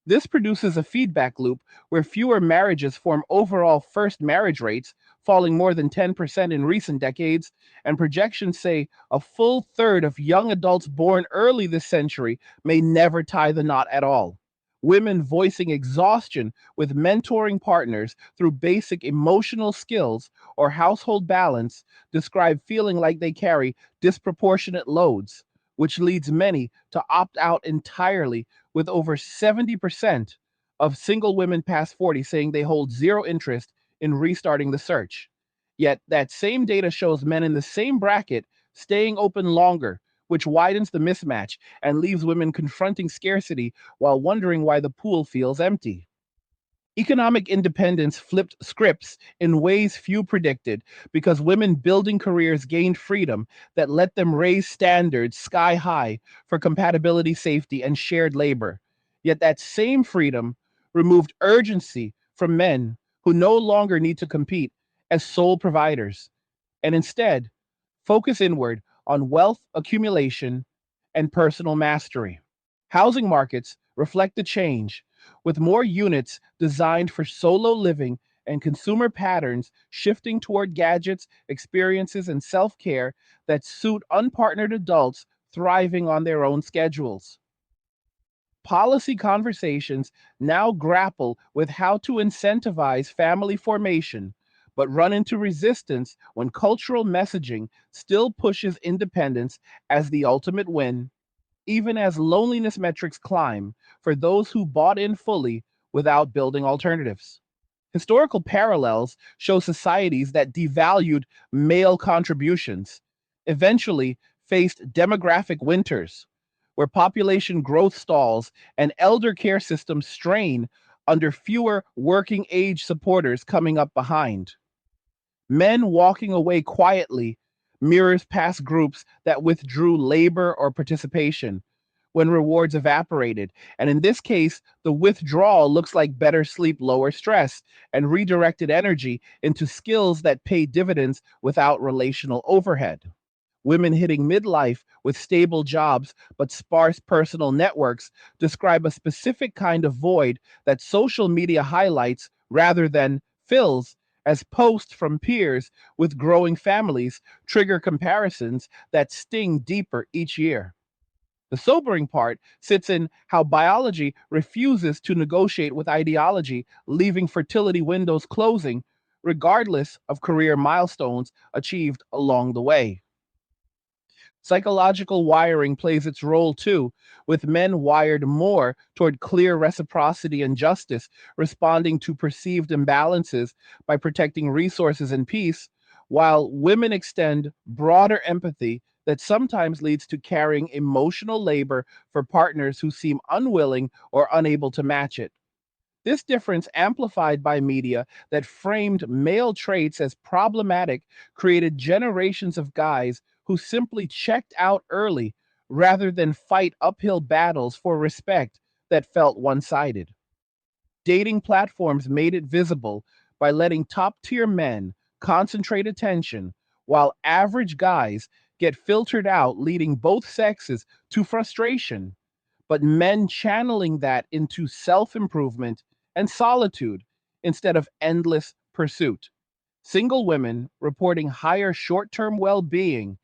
This produces a feedback loop where fewer marriages form overall first marriage rates, falling more than 10% in recent decades, and projections say a full third of young adults born early this century may never tie the knot at all. Women voicing exhaustion with mentoring partners through basic emotional skills or household balance describe feeling like they carry disproportionate loads, which leads many to opt out entirely, with over 70% of single women past 40 saying they hold zero interest in restarting the search. Yet that same data shows men in the same bracket staying open longer, which widens the mismatch and leaves women confronting scarcity while wondering why the pool feels empty. Economic independence flipped scripts in ways few predicted because women building careers gained freedom that let them raise standards sky high for compatibility, safety, and shared labor. Yet that same freedom removed urgency from men who no longer need to compete as sole providers and instead focus inward on wealth accumulation and personal mastery. Housing markets reflect the change, with more units designed for solo living and consumer patterns shifting toward gadgets, experiences, and self care that suit unpartnered adults thriving on their own schedules. Policy conversations now grapple with how to incentivize family formation, but run into resistance when cultural messaging still pushes independence as the ultimate win, even as loneliness metrics climb for those who bought in fully without building alternatives. Historical parallels show societies that devalued male contributions eventually faced demographic winters, where population growth stalls and elder care systems strain under fewer working age supporters coming up behind. Men walking away quietly mirrors past groups that withdrew labor or participation when rewards evaporated. And in this case, the withdrawal looks like better sleep, lower stress, and redirected energy into skills that pay dividends without relational overhead. Women hitting midlife with stable jobs but sparse personal networks describe a specific kind of void that social media highlights rather than fills, as posts from peers with growing families trigger comparisons that sting deeper each year. The sobering part sits in how biology refuses to negotiate with ideology, leaving fertility windows closing, regardless of career milestones achieved along the way. Psychological wiring plays its role too, with men wired more toward clear reciprocity and justice, responding to perceived imbalances by protecting resources and peace, while women extend broader empathy that sometimes leads to carrying emotional labor for partners who seem unwilling or unable to match it. This difference, amplified by media that framed male traits as problematic, created generations of guys who simply checked out early rather than fight uphill battles for respect that felt one sided. Dating platforms made it visible by letting top tier men concentrate attention while average guys get filtered out, leading both sexes to frustration, but men channeling that into self improvement and solitude instead of endless pursuit. Single women reporting higher short term well being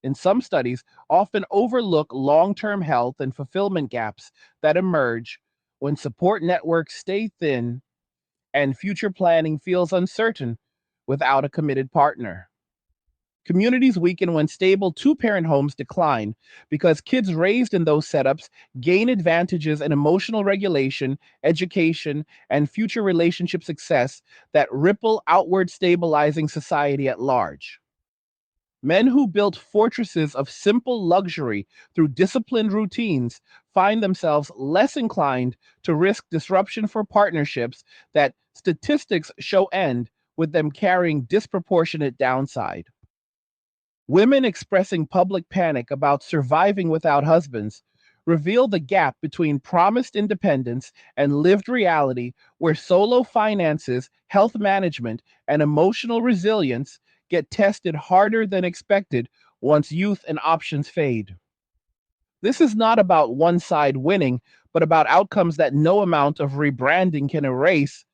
in some studies often overlook long term health and fulfillment gaps that emerge when support networks stay thin and future planning feels uncertain without a committed partner. Communities weaken when stable two parent homes decline because kids raised in those setups gain advantages in emotional regulation, education, and future relationship success that ripple outward, stabilizing society at large. Men who built fortresses of simple luxury through disciplined routines find themselves less inclined to risk disruption for partnerships that statistics show end with them carrying disproportionate downside. Women expressing public panic about surviving without husbands reveal the gap between promised independence and lived reality, where solo finances, health management, and emotional resilience get tested harder than expected once youth and options fade. This is not about one side winning, but about outcomes that no amount of rebranding can erase,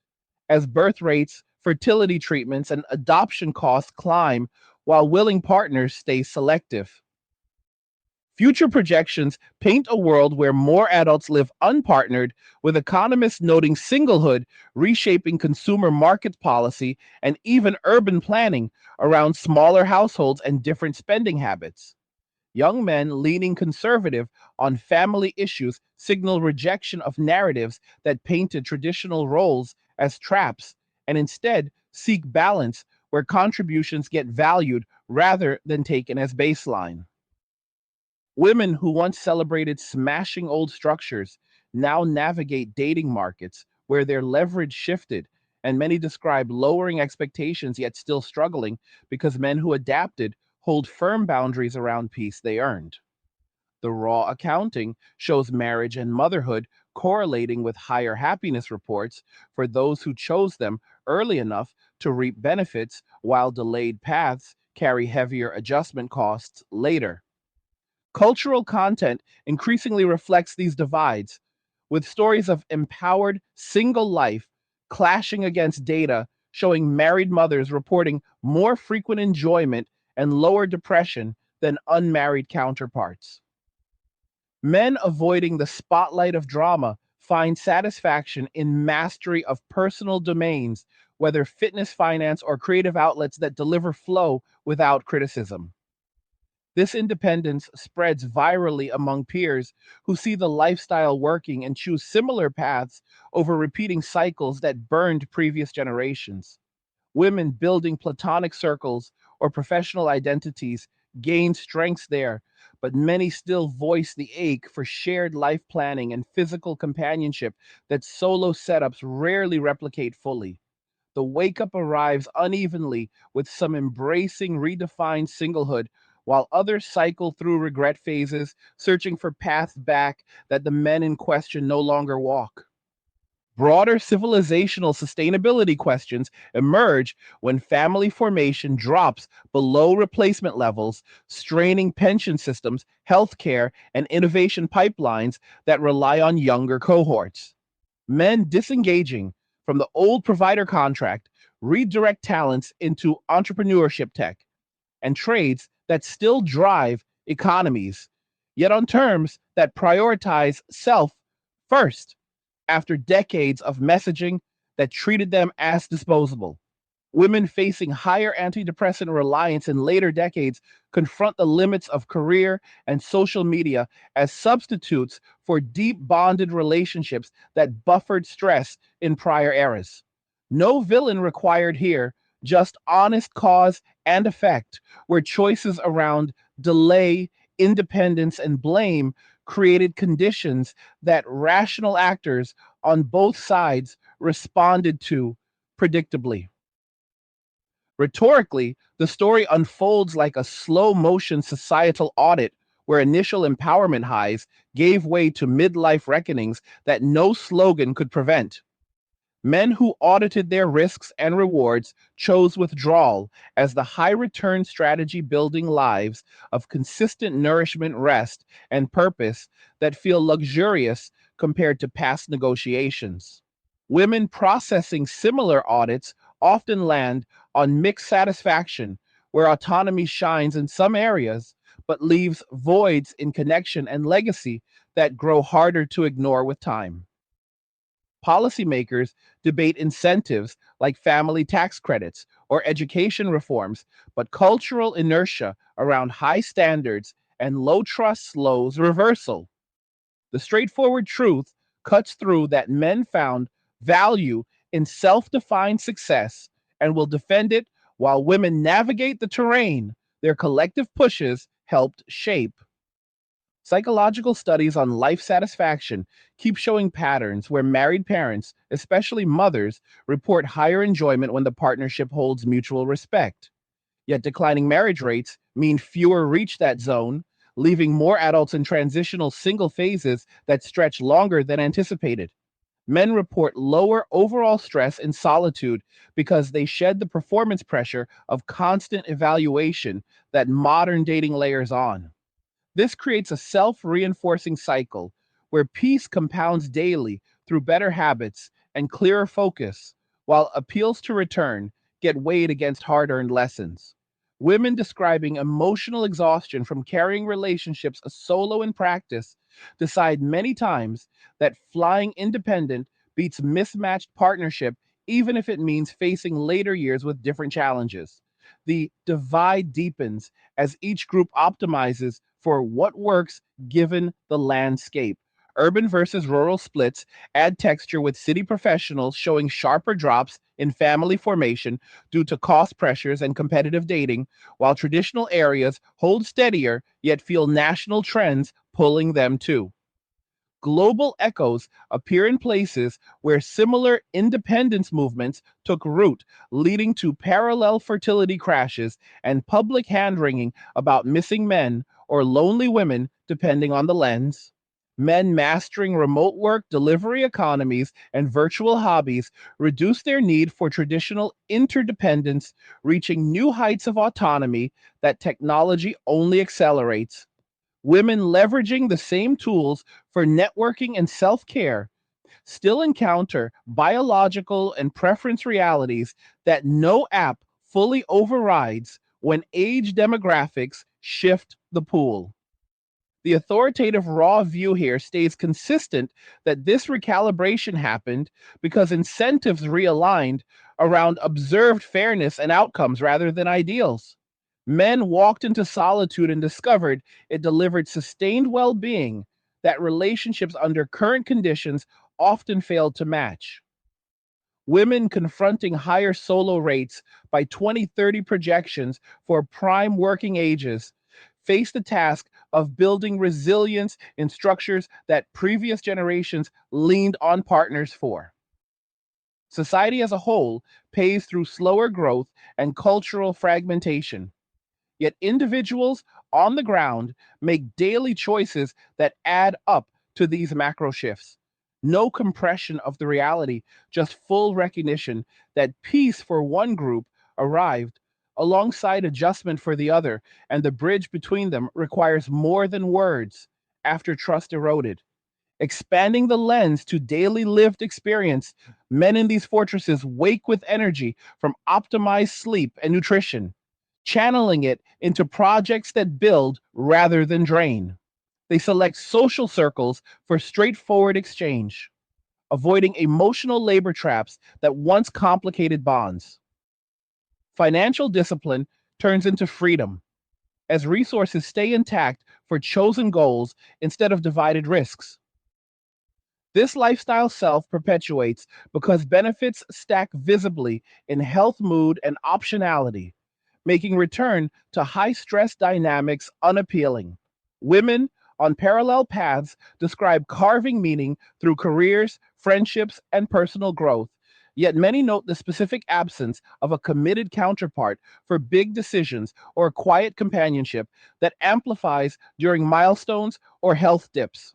as birth rates, fertility treatments, and adoption costs climb while willing partners stay selective. Future projections paint a world where more adults live unpartnered, with economists noting singlehood reshaping consumer market policy and even urban planning around smaller households and different spending habits. Young men leaning conservative on family issues signal rejection of narratives that painted traditional roles as traps and instead seek balance where contributions get valued rather than taken as baseline. Women who once celebrated smashing old structures now navigate dating markets where their leverage shifted, and many describe lowering expectations yet still struggling because men who adapted hold firm boundaries around peace they earned. The raw accounting shows marriage and motherhood correlating with higher happiness reports for those who chose them early enough to reap benefits, while delayed paths carry heavier adjustment costs later. Cultural content increasingly reflects these divides, with stories of empowered single life clashing against data showing married mothers reporting more frequent enjoyment and lower depression than unmarried counterparts. Men avoiding the spotlight of drama find satisfaction in mastery of personal domains, whether fitness, finance, or creative outlets that deliver flow without criticism. This independence spreads virally among peers who see the lifestyle working and choose similar paths over repeating cycles that burned previous generations. Women building platonic circles or professional identities gain strengths there, but many still voice the ache for shared life planning and physical companionship that solo setups rarely replicate fully. The wake up arrives unevenly, with some embracing redefined singlehood, while others cycle through regret phases, searching for paths back that the men in question no longer walk. Broader civilizational sustainability questions emerge when family formation drops below replacement levels, straining pension systems, healthcare, and innovation pipelines that rely on younger cohorts. Men disengaging from the old provider contract redirect talents into entrepreneurship, tech, and trades that still drive economies, yet on terms that prioritize self first after decades of messaging that treated them as disposable. Women facing higher antidepressant reliance in later decades confront the limits of career and social media as substitutes for deep bonded relationships that buffered stress in prior eras. No villain required here, just honest cause and effect, where choices around delay, independence, and blame created conditions that rational actors on both sides responded to predictably. Rhetorically, the story unfolds like a slow motion societal audit where initial empowerment highs gave way to midlife reckonings that no slogan could prevent. Men who audited their risks and rewards chose withdrawal as the high return strategy, building lives of consistent nourishment, rest, and purpose that feel luxurious compared to past negotiations. Women processing similar audits often land on mixed satisfaction, where autonomy shines in some areas but leaves voids in connection and legacy that grow harder to ignore with time. Policymakers debate incentives like family tax credits or education reforms, but cultural inertia around high standards and low trust slows reversal. The straightforward truth cuts through that men found value in self defined success and will defend it while women navigate the terrain their collective pushes helped shape. Psychological studies on life satisfaction keep showing patterns where married parents, especially mothers, report higher enjoyment when the partnership holds mutual respect. Yet declining marriage rates mean fewer reach that zone, leaving more adults in transitional single phases that stretch longer than anticipated. Men report lower overall stress and solitude because they shed the performance pressure of constant evaluation that modern dating layers on. This creates a self reinforcing cycle where peace compounds daily through better habits and clearer focus, while appeals to return get weighed against hard earned lessons. Women describing emotional exhaustion from carrying relationships solo in practice decide many times that flying independent beats mismatched partnership, even if it means facing later years with different challenges. The divide deepens as each group optimizes for what works given the landscape. Urban versus rural splits add texture with city professionals showing sharper drops in family formation due to cost pressures and competitive dating, while traditional areas hold steadier yet feel national trends pulling them too. Global echoes appear in places where similar independence movements took root, leading to parallel fertility crashes and public hand wringing about missing men or lonely women, depending on the lens. Men mastering remote work, delivery economies, and virtual hobbies reduce their need for traditional interdependence, reaching new heights of autonomy that technology only accelerates. Women leveraging the same tools for networking and self care still encounter biological and preference realities that no app fully overrides when age demographics shift the pool. The authoritative raw view here stays consistent that this recalibration happened because incentives realigned around observed fairness and outcomes rather than ideals. Men walked into solitude and discovered it delivered sustained well being that relationships under current conditions often failed to match. Women confronting higher solo rates by 2030 projections for prime working ages face the task of building resilience in structures that previous generations leaned on partners for. Society as a whole pays through slower growth and cultural fragmentation. Yet individuals on the ground make daily choices that add up to these macro shifts. No compression of the reality, just full recognition that peace for one group arrived alongside adjustment for the other, and the bridge between them requires more than words after trust eroded. Expanding the lens to daily lived experience, men in these fortresses wake with energy from optimized sleep and nutrition, channeling it into projects that build rather than drain. They select social circles for straightforward exchange, avoiding emotional labor traps that once complicated bonds. Financial discipline turns into freedom as resources stay intact for chosen goals instead of divided risks. This lifestyle self perpetuates because benefits stack visibly in health, mood, and optionality, making return to high stress dynamics unappealing. Women on parallel paths describe carving meaning through careers, friendships, and personal growth. Yet many note the specific absence of a committed counterpart for big decisions or quiet companionship that amplifies during milestones or health dips.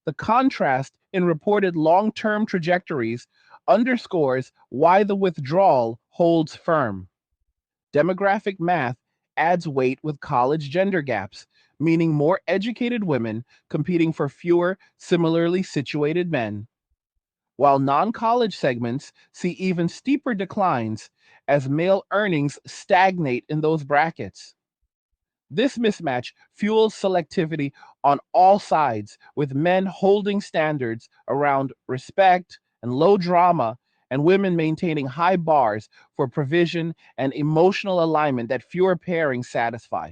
The contrast in reported long term trajectories underscores why the withdrawal holds firm. Demographic math adds weight with college gender gaps, meaning more educated women competing for fewer similarly situated men, while non college segments see even steeper declines as male earnings stagnate in those brackets. This mismatch fuels selectivity on all sides, with men holding standards around respect, and low drama, and women maintaining high bars for provision and emotional alignment that fewer pairings satisfy.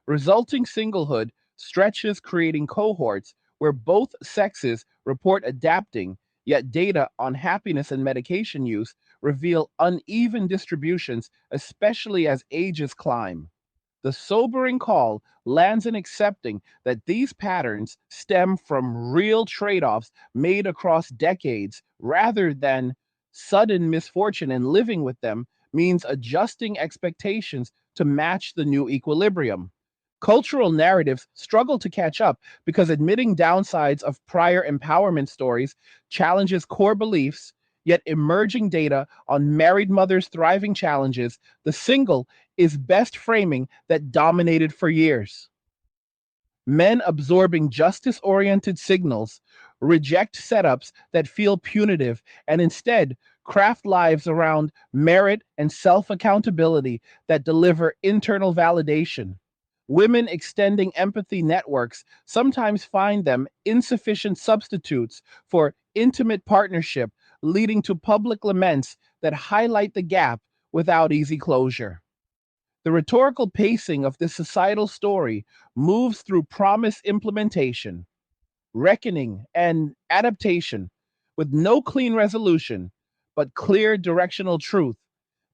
Resulting singlehood stretches, creating cohorts where both sexes report adapting, yet data on happiness and medication use reveal uneven distributions, especially as ages climb. The sobering call lands in accepting that these patterns stem from real trade offs made across decades rather than sudden misfortune, and living with them means adjusting expectations to match the new equilibrium. Cultural narratives struggle to catch up because admitting downsides of prior empowerment stories challenges core beliefs, yet emerging data on married mothers' thriving challenges the single is best framing that dominated for years. Men absorbing justice oriented signals reject setups that feel punitive and instead craft lives around merit and self accountability that deliver internal validation. Women extending empathy networks sometimes find them insufficient substitutes for intimate partnership, leading to public laments that highlight the gap without easy closure. The rhetorical pacing of this societal story moves through promise implementation, reckoning, and adaptation with no clean resolution, but clear directional truth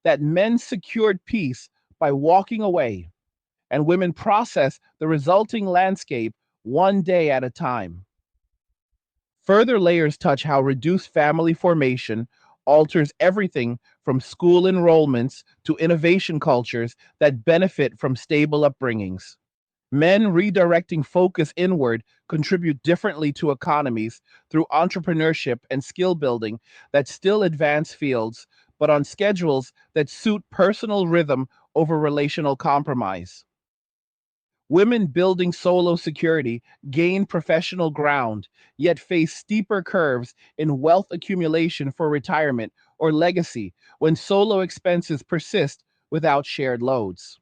that men secured peace by walking away, and women process the resulting landscape one day at a time. Further layers touch how reduced family formation alters everything from school enrollments to innovation cultures that benefit from stable upbringings. Men redirecting focus inward contribute differently to economies through entrepreneurship and skill building that still advance fields, but on schedules that suit personal rhythm over relational compromise. Women building solo security gain professional ground, yet face steeper curves in wealth accumulation for retirement or legacy when solo expenses persist without shared loads.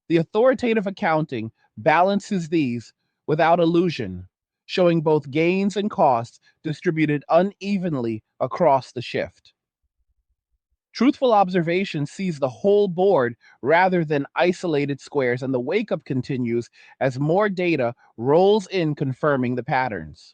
The authoritative accounting balances these without illusion, showing both gains and costs distributed unevenly across the shift. Truthful observation sees the whole board rather than isolated squares, and the wake up continues as more data rolls in confirming the patterns.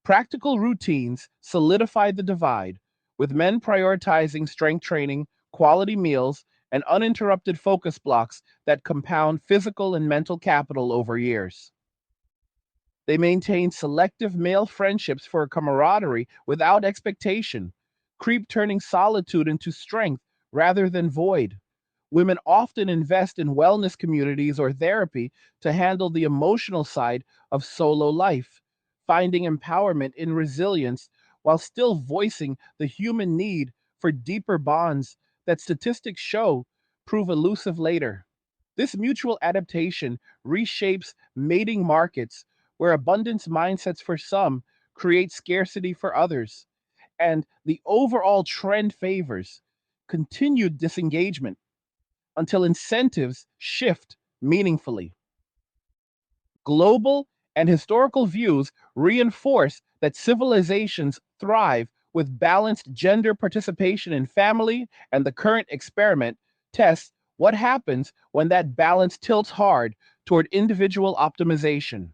Practical routines solidify the divide, with men prioritizing strength training, quality meals, and uninterrupted focus blocks that compound physical and mental capital over years. They maintain selective male friendships for camaraderie without expectation, creep turning solitude into strength rather than void. Women often invest in wellness communities or therapy to handle the emotional side of solo life, finding empowerment in resilience while still voicing the human need for deeper bonds that statistics show prove elusive later. This mutual adaptation reshapes mating markets where abundance mindsets for some create scarcity for others, and the overall trend favors continued disengagement until incentives shift meaningfully. Global and historical views reinforce that civilizations thrive with balanced gender participation in family, and the current experiment tests what happens when that balance tilts hard toward individual optimization.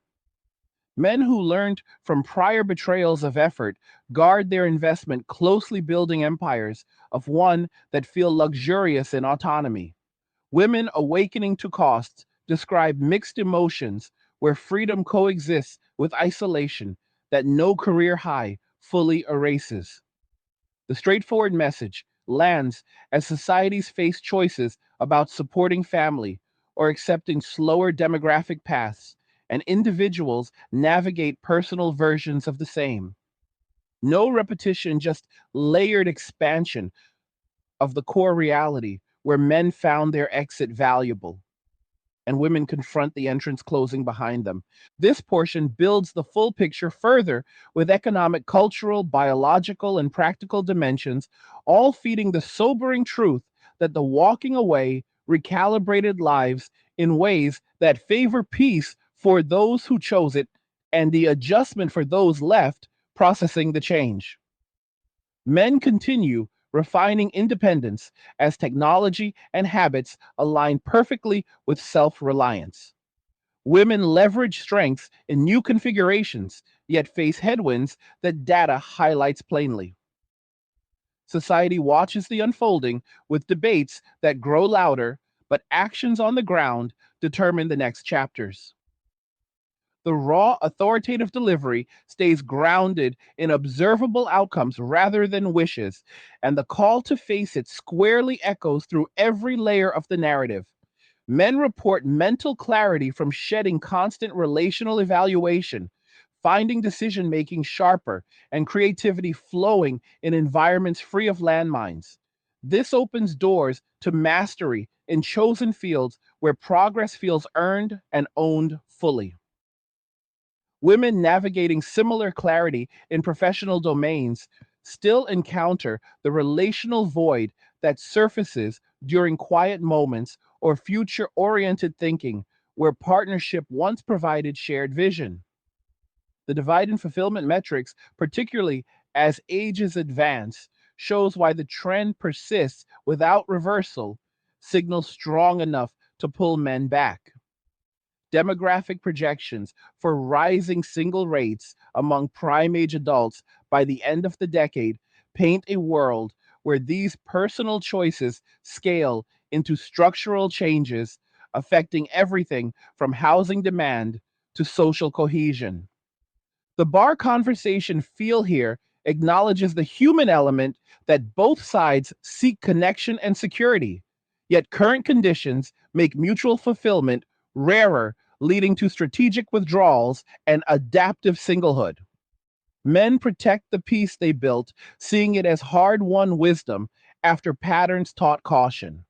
Men who learned from prior betrayals of effort guard their investment, closely building empires of one that feel luxurious in autonomy. Women awakening to costs describe mixed emotions where freedom coexists with isolation that no career high fully erases. The straightforward message lands as societies face choices about supporting family or accepting slower demographic paths, and individuals navigate personal versions of the same. No repetition, just layered expansion of the core reality where men found their exit valuable and women confront the entrance closing behind them. This portion builds the full picture further with economic, cultural, biological, and practical dimensions, all feeding the sobering truth that the walking away recalibrated lives in ways that favor peace for those who chose it, and the adjustment for those left processing the change. Men continue refining independence as technology and habits align perfectly with self reliance. Women leverage strengths in new configurations, yet face headwinds that data highlights plainly. Society watches the unfolding with debates that grow louder, but actions on the ground determine the next chapters. The raw, authoritative delivery stays grounded in observable outcomes rather than wishes, and the call to face it squarely echoes through every layer of the narrative. Men report mental clarity from shedding constant relational evaluation, finding decision making sharper, and creativity flowing in environments free of landmines. This opens doors to mastery in chosen fields where progress feels earned and owned fully. Women navigating similar clarity in professional domains still encounter the relational void that surfaces during quiet moments or future oriented thinking where partnership once provided shared vision. The divide in fulfillment metrics, particularly as ages advance, shows why the trend persists without reversal, signals strong enough to pull men back. Demographic projections for rising single rates among prime age adults by the end of the decade paint a world where these personal choices scale into structural changes affecting everything from housing demand to social cohesion. The bar conversation feel here acknowledges the human element that both sides seek connection and security, yet current conditions make mutual fulfillment rarer, leading to strategic withdrawals and adaptive singlehood. Men protect the peace they built, seeing it as hard won wisdom after patterns taught caution.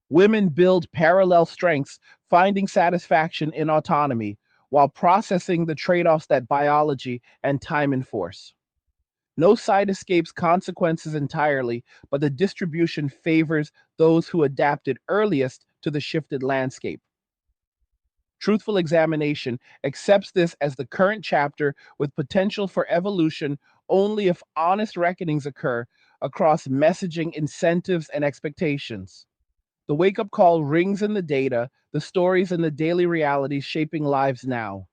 Women build parallel strengths, finding satisfaction in autonomy while processing the trade offs that biology and time enforce. No side escapes consequences entirely, but the distribution favors those who adapted earliest to the shifted landscape. Truthful examination accepts this as the current chapter with potential for evolution only if honest reckonings occur across messaging, incentives, and expectations. The wake up call rings in the data, the stories, and the daily realities shaping lives now.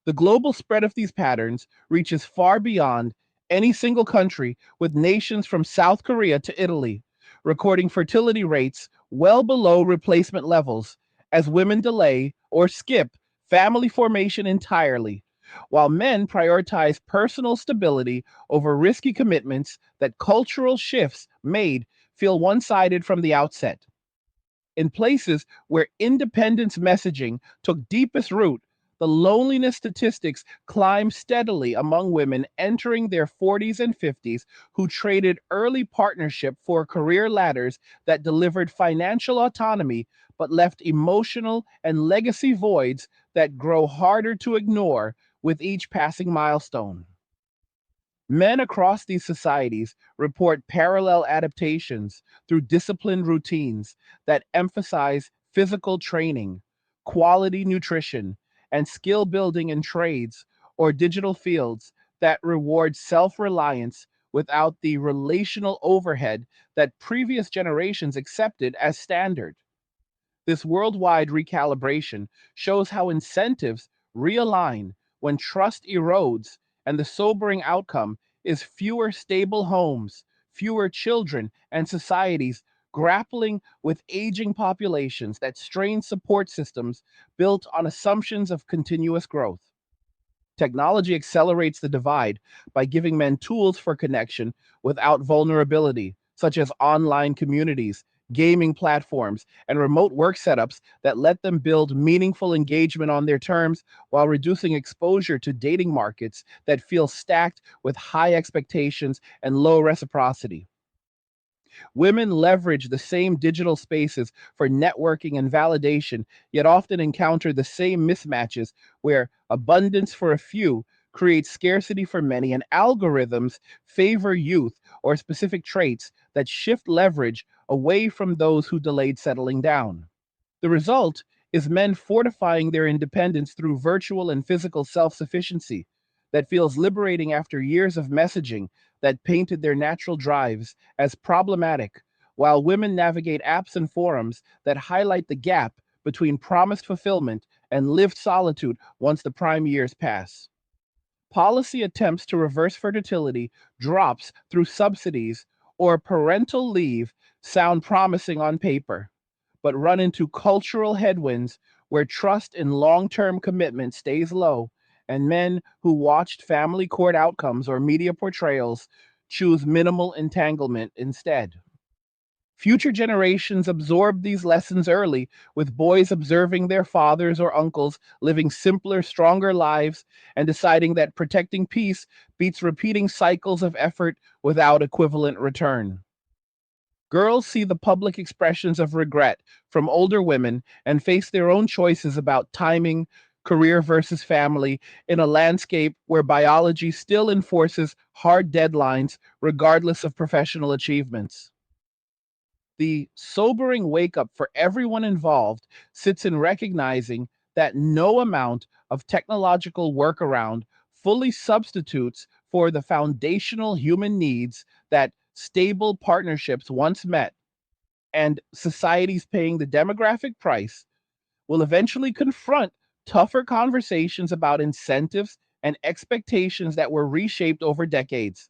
The global spread of these patterns reaches far beyond any single country, with nations from South Korea to Italy recording fertility rates well below replacement levels as women delay or skip family formation entirely, while men prioritize personal stability over risky commitments that cultural shifts made feel one sided from the outset. In places where independence messaging took deepest root, the loneliness statistics climb steadily among women entering their 40s and 50s who traded early partnership for career ladders that delivered financial autonomy but left emotional and legacy voids that grow harder to ignore with each passing milestone. Men across these societies report parallel adaptations through disciplined routines that emphasize physical training, quality nutrition, and skill building in trades or digital fields that reward self reliance without the relational overhead that previous generations accepted as standard. This worldwide recalibration shows how incentives realign when trust erodes, and the sobering outcome is fewer stable homes, fewer children, and societies grappling with aging populations that strain support systems built on assumptions of continuous growth. Technology accelerates the divide by giving men tools for connection without vulnerability, such as online communities, gaming platforms, and remote work setups that let them build meaningful engagement on their terms while reducing exposure to dating markets that feel stacked with high expectations and low reciprocity. Women leverage the same digital spaces for networking and validation, yet often encounter the same mismatches where abundance for a few creates scarcity for many, and algorithms favor youth or specific traits that shift leverage away from those who delayed settling down. The result is men fortifying their independence through virtual and physical self sufficiency, that feels liberating after years of messaging that painted their natural drives as problematic, while women navigate apps and forums that highlight the gap between promised fulfillment and lived solitude once the prime years pass. Policy attempts to reverse fertility, drops through subsidies, or parental leave sound promising on paper, but run into cultural headwinds where trust in long term commitment stays low, and men who watched family court outcomes or media portrayals choose minimal entanglement instead. Future generations absorb these lessons early, with boys observing their fathers or uncles living simpler, stronger lives and deciding that protecting peace beats repeating cycles of effort without equivalent return. Girls see the public expressions of regret from older women and face their own choices about timing, career versus family, in a landscape where biology still enforces hard deadlines regardless of professional achievements. The sobering wake up for everyone involved sits in recognizing that no amount of technological workaround fully substitutes for the foundational human needs that stable partnerships once met, and societies paying the demographic price will eventually confront tougher conversations about incentives and expectations that were reshaped over decades.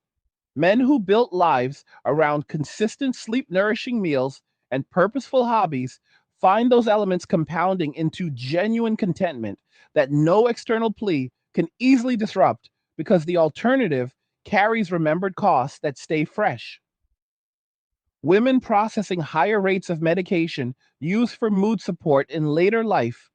Men who built lives around consistent sleep nourishing meals and purposeful hobbies find those elements compounding into genuine contentment that no external plea can easily disrupt, because the alternative carries remembered costs that stay fresh. Women processing higher rates of medication used for mood support in later life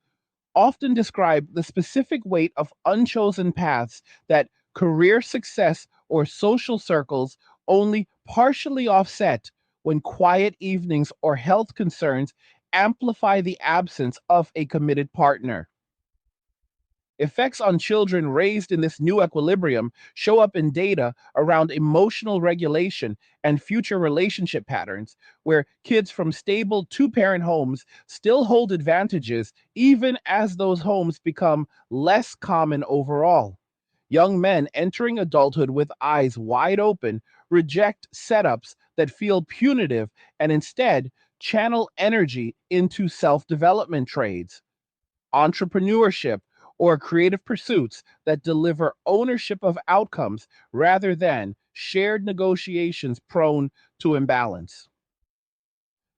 often describe the specific weight of unchosen paths that career success or social circles only partially offset, when quiet evenings or health concerns amplify the absence of a committed partner. Effects on children raised in this new equilibrium show up in data around emotional regulation and future relationship patterns, where kids from stable two parent homes still hold advantages even as those homes become less common overall. Young men entering adulthood with eyes wide open reject setups that feel punitive and instead channel energy into self development trades, entrepreneurship, or creative pursuits that deliver ownership of outcomes rather than shared negotiations prone to imbalance.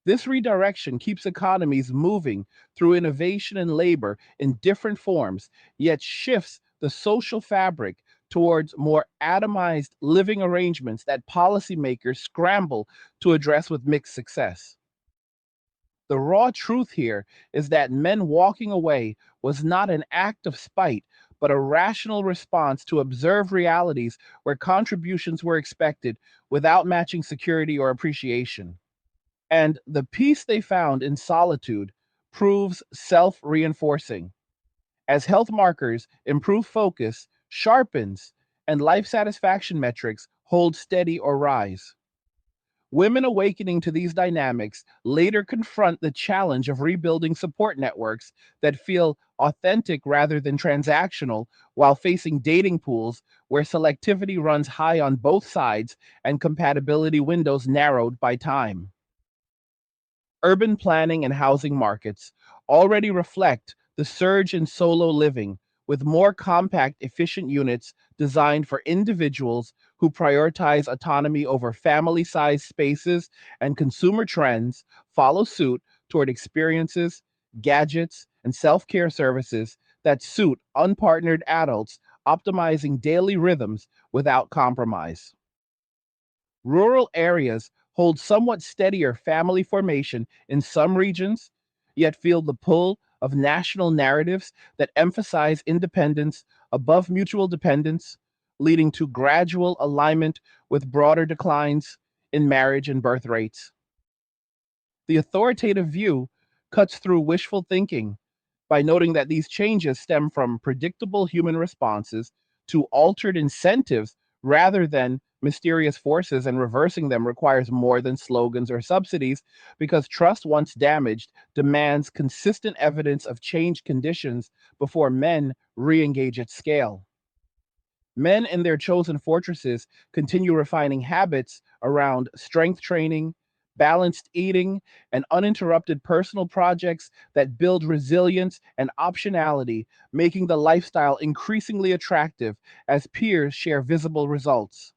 This redirection keeps economies moving through innovation and labor in different forms, yet shifts the social fabric towards more atomized living arrangements that policymakers scramble to address with mixed success. The raw truth here is that men walking away was not an act of spite, but a rational response to observed realities where contributions were expected without matching security or appreciation. And the peace they found in solitude proves self reinforcing. As health markers improve focus, sharpens, and life satisfaction metrics hold steady or rise. Women awakening to these dynamics later confront the challenge of rebuilding support networks that feel authentic rather than transactional, while facing dating pools where selectivity runs high on both sides and compatibility windows narrowed by time. Urban planning and housing markets already reflect the surge in solo living, with more compact, efficient units designed for individuals who prioritize autonomy over family sized spaces, and consumer trends follow suit toward experiences, gadgets, and self care services that suit unpartnered adults, optimizing daily rhythms without compromise. Rural areas hold somewhat steadier family formation in some regions, yet feel the pull of national narratives that emphasize independence above mutual dependence, leading to gradual alignment with broader declines in marriage and birth rates. The authoritative view cuts through wishful thinking by noting that these changes stem from predictable human responses to altered incentives rather than mysterious forces, and reversing them requires more than slogans or subsidies, because trust, once damaged, demands consistent evidence of changed conditions before men re engage at scale. Men in their chosen fortresses continue refining habits around strength training, balanced eating, and uninterrupted personal projects that build resilience and optionality, making the lifestyle increasingly attractive as peers share visible results.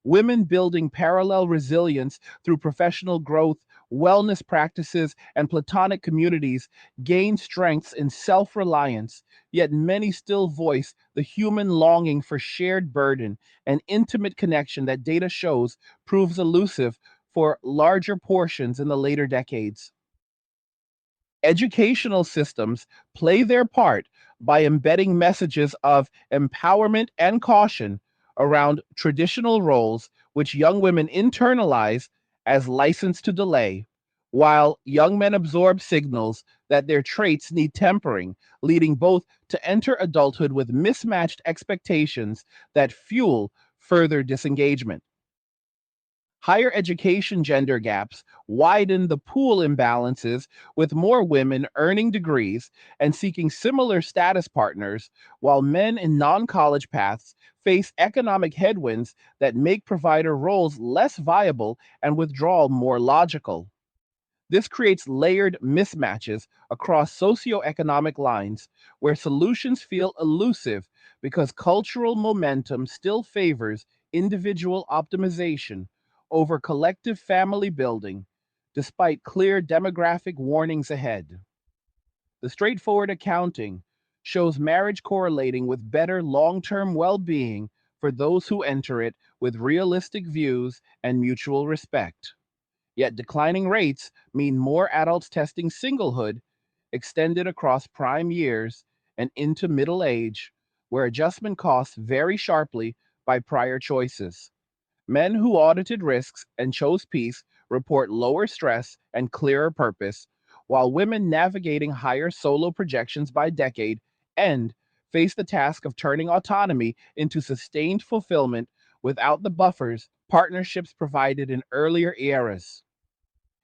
Women building parallel resilience through professional growth, wellness practices, and platonic communities gain strengths in self reliance, yet many still voice the human longing for shared burden and intimate connection that data shows proves elusive for larger portions in the later decades. Educational systems play their part by embedding messages of empowerment and caution around traditional roles, which young women internalize as license to delay, while young men absorb signals that their traits need tempering, leading both to enter adulthood with mismatched expectations that fuel further disengagement. Higher education gender gaps widen the pool imbalances, with more women earning degrees and seeking similar status partners, while men in non college paths face economic headwinds that make provider roles less viable and withdrawal more logical. This creates layered mismatches across socioeconomic lines where solutions feel elusive because cultural momentum still favors individual optimization over collective family building, despite clear demographic warnings ahead. The straightforward accounting shows marriage correlating with better long term well being for those who enter it with realistic views and mutual respect. Yet declining rates mean more adults testing singlehood extended across prime years and into middle age, where adjustment costs vary sharply by prior choices. Men who audited risks and chose peace report lower stress and clearer purpose, while women navigating higher solo projections by decade end face the task of turning autonomy into sustained fulfillment without the buffers partnerships provided in earlier eras.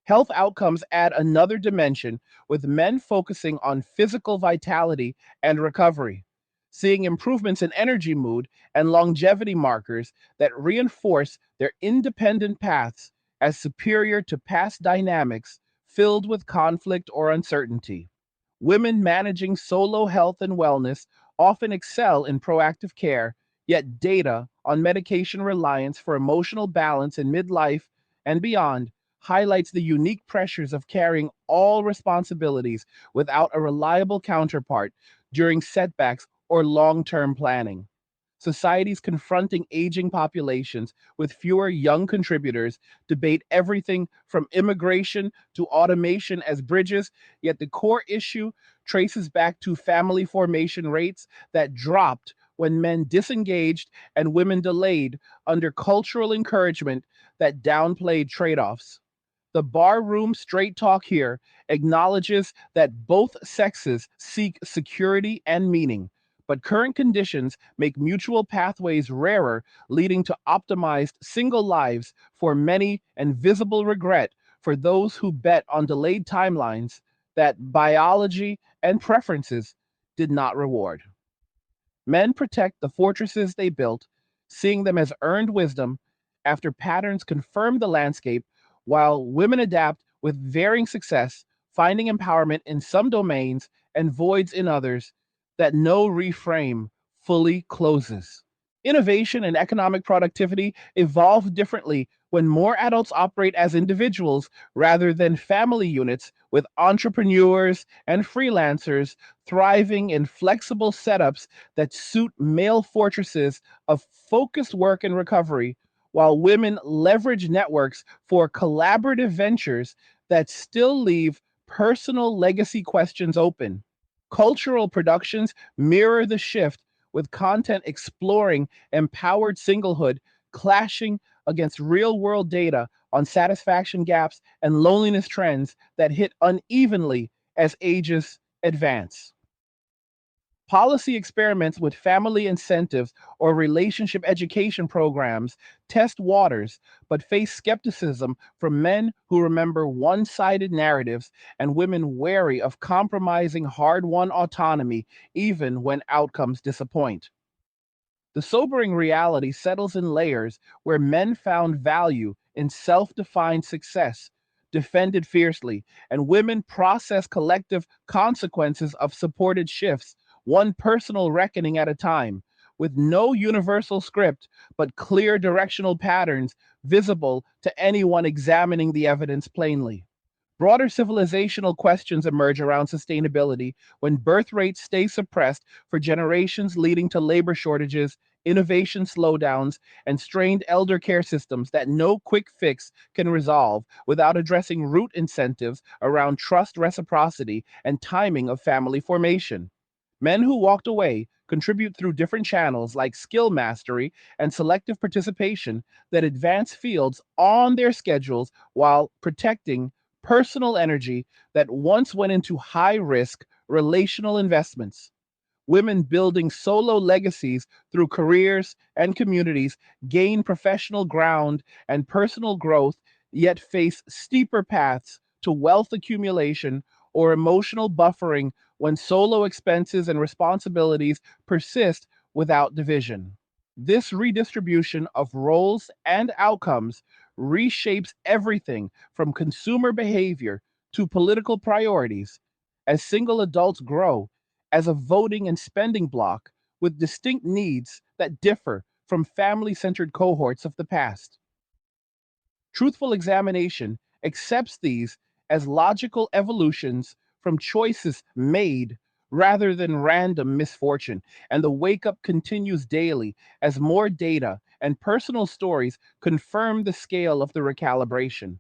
Health outcomes add another dimension, with men focusing on physical vitality and recovery, seeing improvements in energy, mood, and longevity markers that reinforce their independent paths as superior to past dynamics filled with conflict or uncertainty. Women managing solo health and wellness often excel in proactive care, yet data on medication reliance for emotional balance in midlife and beyond highlights the unique pressures of carrying all responsibilities without a reliable counterpart during setbacks or long term planning. Societies confronting aging populations with fewer young contributors debate everything from immigration to automation as bridges, yet the core issue traces back to family formation rates that dropped when men disengaged and women delayed under cultural encouragement that downplayed trade offs. The barroom straight talk here acknowledges that both sexes seek security and meaning, but current conditions make mutual pathways rarer, leading to optimized single lives for many and visible regret for those who bet on delayed timelines that biology and preferences did not reward. Men protect the fortresses they built, seeing them as earned wisdom after patterns confirm the landscape, while women adapt with varying success, finding empowerment in some domains and voids in others that no reframe fully closes. Innovation and economic productivity evolve differently when more adults operate as individuals rather than family units, with entrepreneurs and freelancers thriving in flexible setups that suit male fortresses of focused work and recovery, while women leverage networks for collaborative ventures that still leave personal legacy questions open. Cultural productions mirror the shift, with content exploring empowered singlehood clashing against real world data on satisfaction gaps and loneliness trends that hit unevenly as ages advance. Policy experiments with family incentives or relationship education programs test waters, but face skepticism from men who remember one sided narratives and women wary of compromising hard won autonomy even when outcomes disappoint. The sobering reality settles in layers where men found value in self defined success, defended fiercely, and women process collective consequences of supported shifts, one personal reckoning at a time, with no universal script but clear directional patterns visible to anyone examining the evidence plainly. Broader civilizational questions emerge around sustainability when birth rates stay suppressed for generations, leading to labor shortages, innovation slowdowns, and strained elder care systems that no quick fix can resolve without addressing root incentives around trust, reciprocity, and timing of family formation. Men who walked away contribute through different channels like skill mastery and selective participation that advance fields on their schedules while protecting personal energy that once went into high risk relational investments. Women building solo legacies through careers and communities gain professional ground and personal growth, yet face steeper paths to wealth accumulation or emotional buffering when solo expenses and responsibilities persist without division. This redistribution of roles and outcomes reshapes everything from consumer behavior to political priorities. As single adults grow as a voting and spending bloc with distinct needs that differ from family centered cohorts of the past. Truthful examination accepts these as logical evolutions from choices made rather than random misfortune, and the wake up continues daily as more data and personal stories confirm the scale of the recalibration.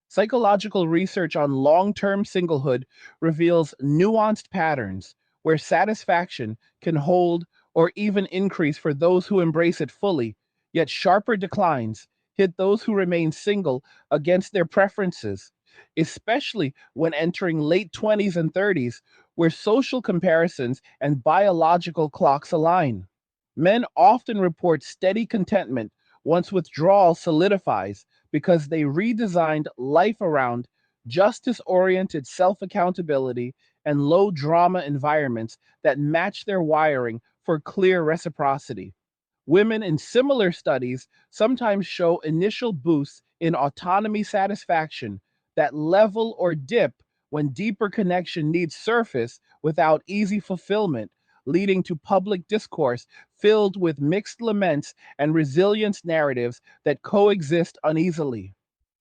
Psychological research on long term singlehood reveals nuanced patterns where satisfaction can hold or even increase for those who embrace it fully, yet sharper declines hit those who remain single against their preferences, especially when entering late 20s and 30s, where social comparisons and biological clocks align. Men often report steady contentment once withdrawal solidifies because they redesigned life around justice oriented self accountability and low drama environments that match their wiring for clear reciprocity. Women in similar studies sometimes show initial boosts in autonomy satisfaction that level or dip when deeper connection needs surface without easy fulfillment, leading to public discourse filled with mixed laments and resilience narratives that coexist uneasily.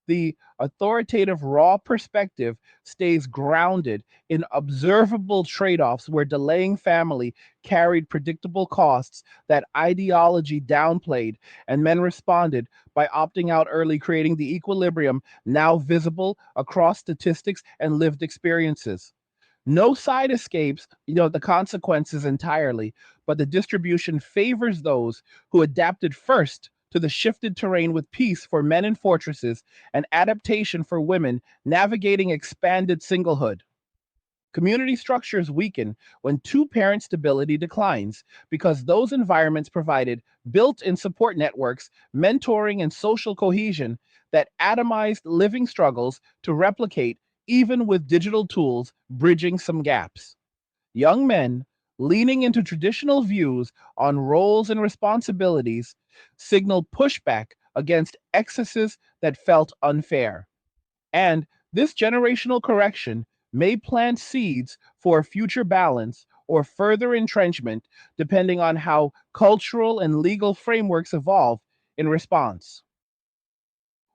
The authoritative raw perspective stays grounded in observable trade offs where delaying family carried predictable costs that ideology downplayed, and men responded by opting out early, creating the equilibrium now visible across statistics and lived experiences. No side escapes, the consequences entirely, but the distribution favors those who adapted first to the shifted terrain with peace for men in fortresses and adaptation for women navigating expanded singlehood. Community structures weaken when two parent stability declines because those environments provided built in support networks, mentoring, and social cohesion that atomized living struggles to replicate even with digital tools bridging some gaps. Young men leaning into traditional views on roles and responsibilities signal pushback against excesses that felt unfair. And this generational correction may plant seeds for future balance or further entrenchment, depending on how cultural and legal frameworks evolve in response.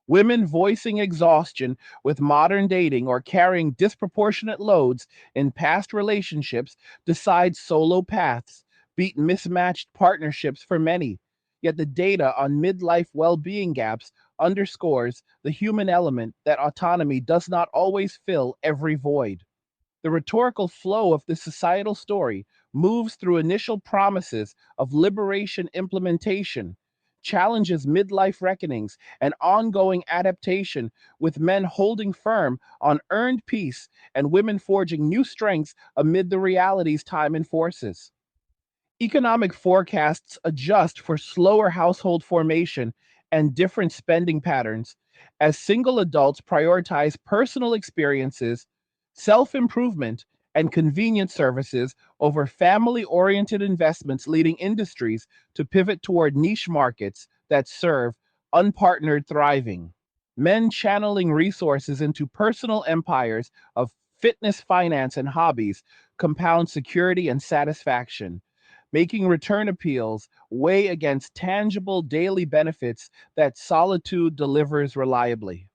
Women voicing exhaustion with modern dating or carrying disproportionate loads in past relationships decide solo paths, beat mismatched partnerships for many. Yet the data on midlife well being gaps underscores the human element that autonomy does not always fill every void. The rhetorical flow of this societal story moves through initial promises of liberation implementation, challenges midlife reckonings, and ongoing adaptation, with men holding firm on earned peace and women forging new strengths amid the realities time enforces. Economic forecasts adjust for slower household formation and different spending patterns as single adults prioritize personal experiences, self improvement, and convenience services over family oriented investments, leading industries to pivot toward niche markets that serve unpartnered thriving. Men channeling resources into personal empires of fitness, finance, and hobbies compound security and satisfaction, making return appeals weigh against tangible daily benefits that solitude delivers reliably.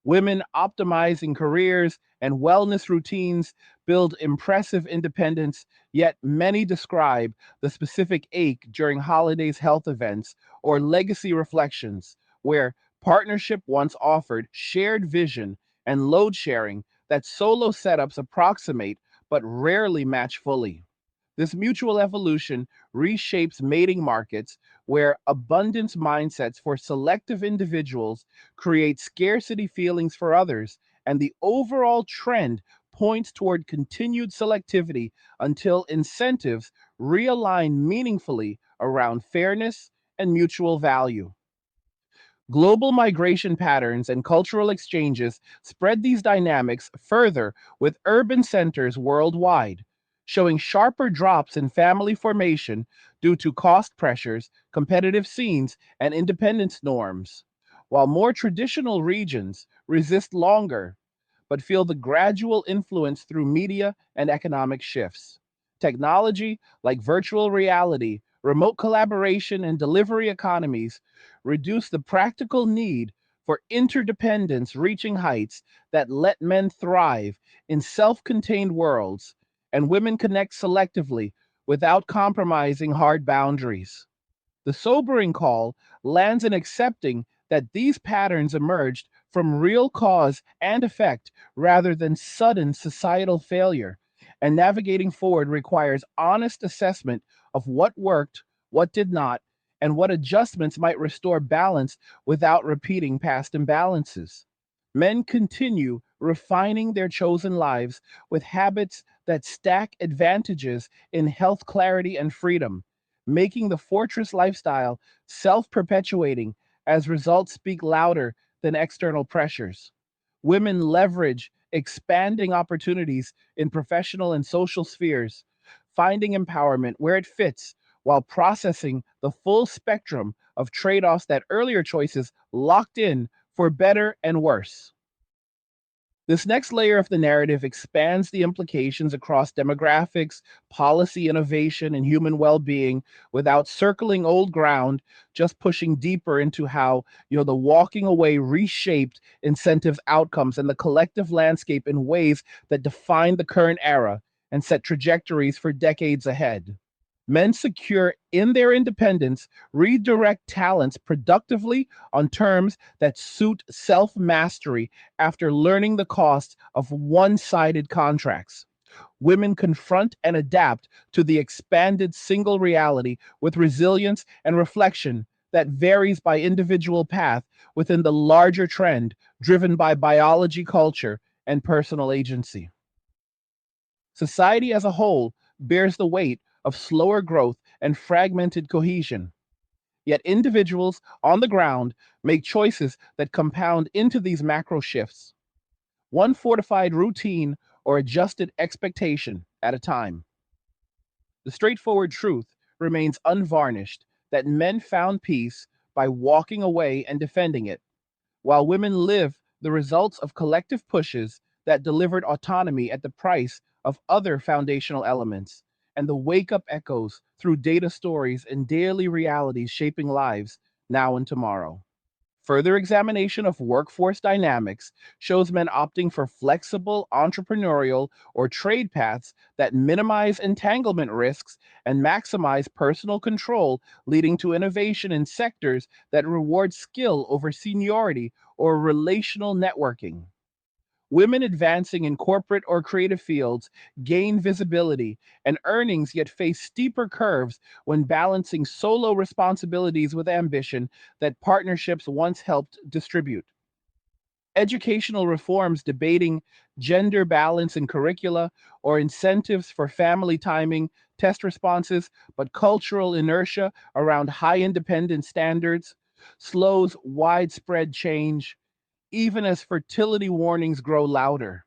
Women optimizing careers and wellness routines build impressive independence, yet many describe the specific ache during holidays, health events, or legacy reflections, where partnership once offered shared vision and load sharing that solo setups approximate but rarely match fully. This mutual evolution reshapes mating markets where abundance mindsets for selective individuals create scarcity feelings for others, and the overall trend points toward continued selectivity until incentives realign meaningfully around fairness and mutual value. Global migration patterns and cultural exchanges spread these dynamics further, with urban centers worldwide showing sharper drops in family formation due to cost pressures, competitive scenes, and independence norms, while more traditional regions resist longer but feel the gradual influence through media and economic shifts. Technology like virtual reality, remote collaboration, and delivery economies reduce the practical need for interdependence, reaching heights that let men thrive in self contained worlds and women connect selectively without compromising hard boundaries. The sobering call lands in accepting that these patterns emerged from real cause and effect rather than sudden societal failure, and navigating forward requires honest assessment of what worked, what did not, and what adjustments might restore balance without repeating past imbalances. Men continue refining their chosen lives with habits that stack advantages in health, clarity, and freedom, making the fortress lifestyle self perpetuating as results speak louder than external pressures. Women leverage expanding opportunities in professional and social spheres, finding empowerment where it fits while processing the full spectrum of trade offs that earlier choices locked in for better and worse. This next layer of the narrative expands the implications across demographics, policy innovation, and human well-being without circling old ground, just pushing deeper into how, the walking away reshaped incentives outcomes and the collective landscape in ways that define the current era and set trajectories for decades ahead. Men secure in their independence redirect talents productively on terms that suit self mastery after learning the cost of one sided contracts. Women confront and adapt to the expanded single reality with resilience and reflection that varies by individual path within the larger trend driven by biology, culture, and personal agency. Society as a whole bears the weight of slower growth and fragmented cohesion. Yet individuals on the ground make choices that compound into these macro shifts, one fortified routine or adjusted expectation at a time. The straightforward truth remains unvarnished that men found peace by walking away and defending it, while women live the results of collective pushes that delivered autonomy at the price of other foundational elements, and the wake up echoes through data stories and daily realities shaping lives now and tomorrow. Further examination of workforce dynamics shows men opting for flexible entrepreneurial or trade paths that minimize entanglement risks and maximize personal control, leading to innovation in sectors that reward skill over seniority or relational networking. Women advancing in corporate or creative fields gain visibility and earnings, yet face steeper curves when balancing solo responsibilities with ambition that partnerships once helped distribute. Educational reforms debating gender balance in curricula or incentives for family timing, test responses, but cultural inertia around high independence standards slows widespread change even as fertility warnings grow louder.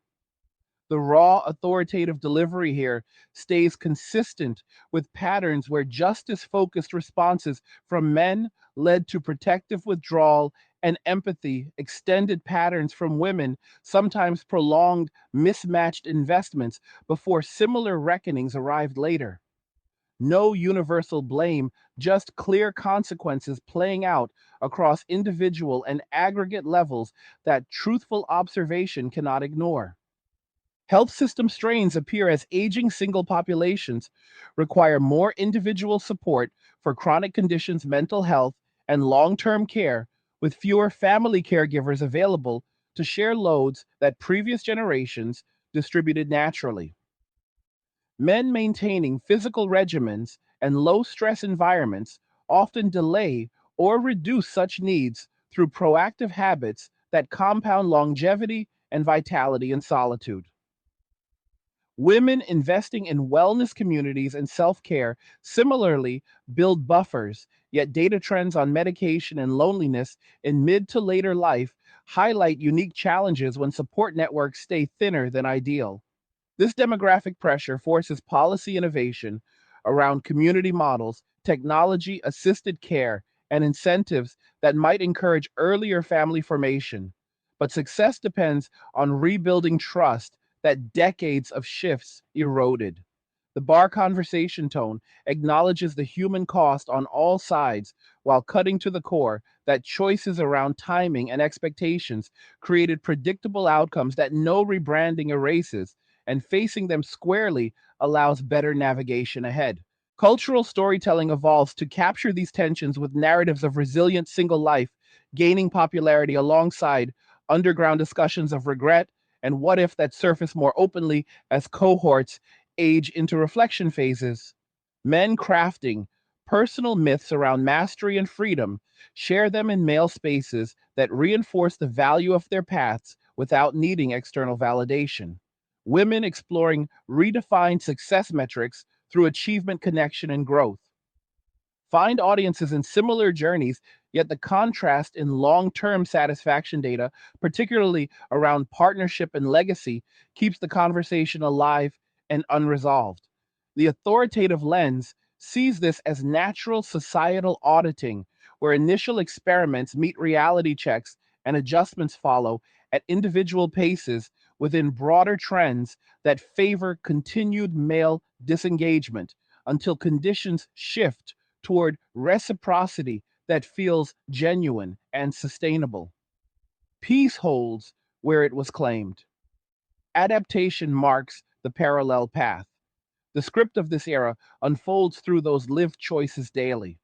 The raw authoritative delivery here stays consistent with patterns where justice focused responses from men led to protective withdrawal and empathy, extended patterns from women, sometimes prolonged mismatched investments before similar reckonings arrived later. No universal blame, just clear consequences playing out across individual and aggregate levels that truthful observation cannot ignore. Health system strains appear as aging single populations require more individual support for chronic conditions, mental health, and long term care, with fewer family caregivers available to share loads that previous generations distributed naturally. Men maintaining physical regimens and low stress environments often delay or reduce such needs through proactive habits that compound longevity and vitality in solitude. Women investing in wellness communities and self care similarly build buffers, yet data trends on medication and loneliness in mid to later life highlight unique challenges when support networks stay thinner than ideal. This demographic pressure forces policy innovation around community models, technology assisted care, and incentives that might encourage earlier family formation. But success depends on rebuilding trust that decades of shifts eroded. The bar conversation tone acknowledges the human cost on all sides while cutting to the core that choices around timing and expectations created predictable outcomes that no rebranding erases, and facing them squarely allows better navigation ahead. Cultural storytelling evolves to capture these tensions with narratives of resilient single life gaining popularity alongside underground discussions of regret and what if that surface more openly as cohorts age into reflection phases. Men crafting personal myths around mastery and freedom share them in male spaces that reinforce the value of their paths without needing external validation. Women exploring redefined success metrics through achievement, connection, and growth. Find audiences in similar journeys, yet the contrast in long term satisfaction data, particularly around partnership and legacy, keeps the conversation alive and unresolved. The authoritative lens sees this as natural societal auditing, where initial experiments meet reality checks and adjustments follow at individual paces within broader trends that favor continued male disengagement until conditions shift toward reciprocity that feels genuine and sustainable. Peace holds where it was claimed. Adaptation marks the parallel path. The script of this era unfolds through those lived choices daily.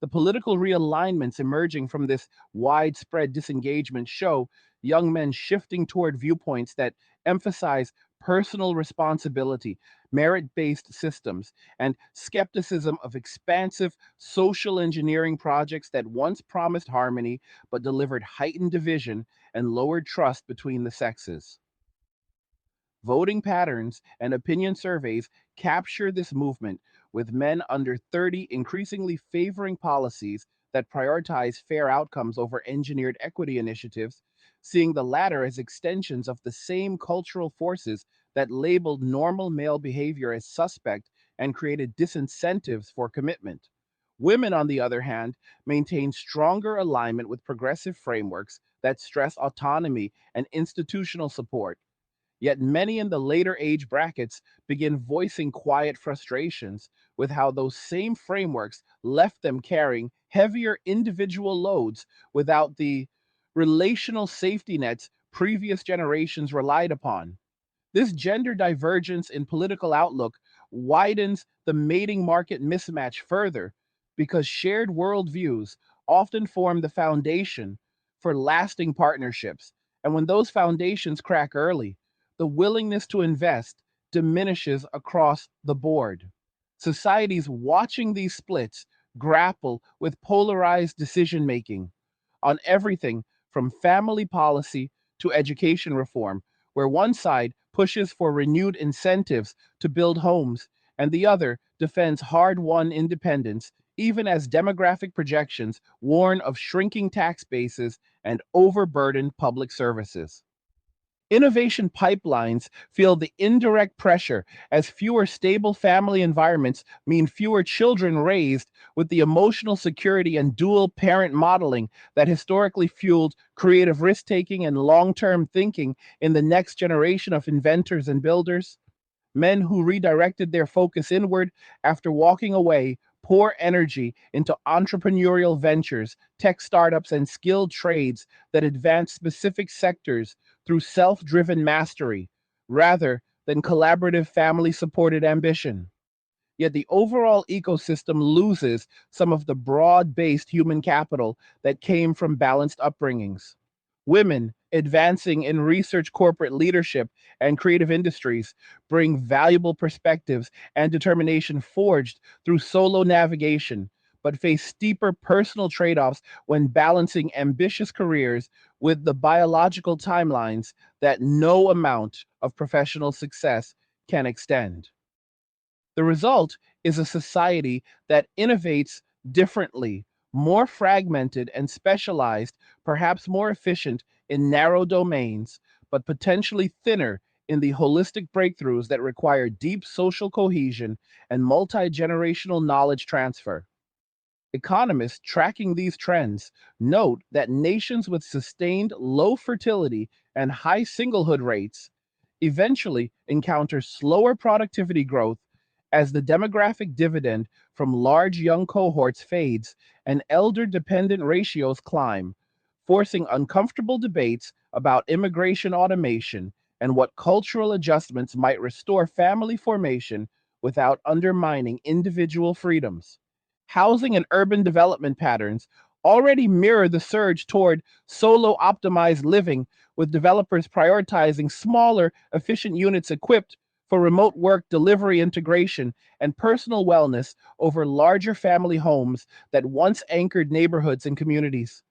The political realignments emerging from this widespread disengagement show young men shifting toward viewpoints that emphasize personal responsibility, merit based systems, and skepticism of expansive social engineering projects that once promised harmony but delivered heightened division and lowered trust between the sexes. Voting patterns and opinion surveys capture this movement, with men under 30 increasingly favoring policies that prioritize fair outcomes over engineered equity initiatives, seeing the latter as extensions of the same cultural forces that labeled normal male behavior as suspect and created disincentives for commitment. Women, on the other hand, maintain stronger alignment with progressive frameworks that stress autonomy and institutional support. Yet many in the later age brackets begin voicing quiet frustrations with how those same frameworks left them carrying heavier individual loads without the relational safety nets previous generations relied upon. This gender divergence in political outlook widens the mating market mismatch further because shared worldviews often form the foundation for lasting partnerships. And when those foundations crack early, the willingness to invest diminishes across the board. Societies watching these splits grapple with polarized decision making on everything from family policy to education reform, where one side pushes for renewed incentives to build homes and the other defends hard won independence, even as demographic projections warn of shrinking tax bases and overburdened public services. Innovation pipelines feel the indirect pressure as fewer stable family environments mean fewer children raised with the emotional security and dual parent modeling that historically fueled creative risk taking and long term thinking in the next generation of inventors and builders. Men who redirected their focus inward after walking away pour energy into entrepreneurial ventures, tech startups, and skilled trades that advance specific sectors through self driven mastery rather than collaborative family supported ambition. Yet the overall ecosystem loses some of the broad based human capital that came from balanced upbringings. Women advancing in research, corporate leadership, and creative industries bring valuable perspectives and determination forged through solo navigation, but face steeper personal trade offs when balancing ambitious careers with the biological timelines that no amount of professional success can extend. The result is a society that innovates differently, more fragmented and specialized, perhaps more efficient in narrow domains, but potentially thinner in the holistic breakthroughs that require deep social cohesion and multi generational knowledge transfer. Economists tracking these trends note that nations with sustained low fertility and high singlehood rates eventually encounter slower productivity growth as the demographic dividend from large young cohorts fades and elder dependent ratios climb, forcing uncomfortable debates about immigration automation and what cultural adjustments might restore family formation without undermining individual freedoms. Housing and urban development patterns already mirror the surge toward solo optimized living, with developers prioritizing smaller, efficient units equipped for remote work, delivery integration, and personal wellness over larger family homes that once anchored neighborhoods and communities.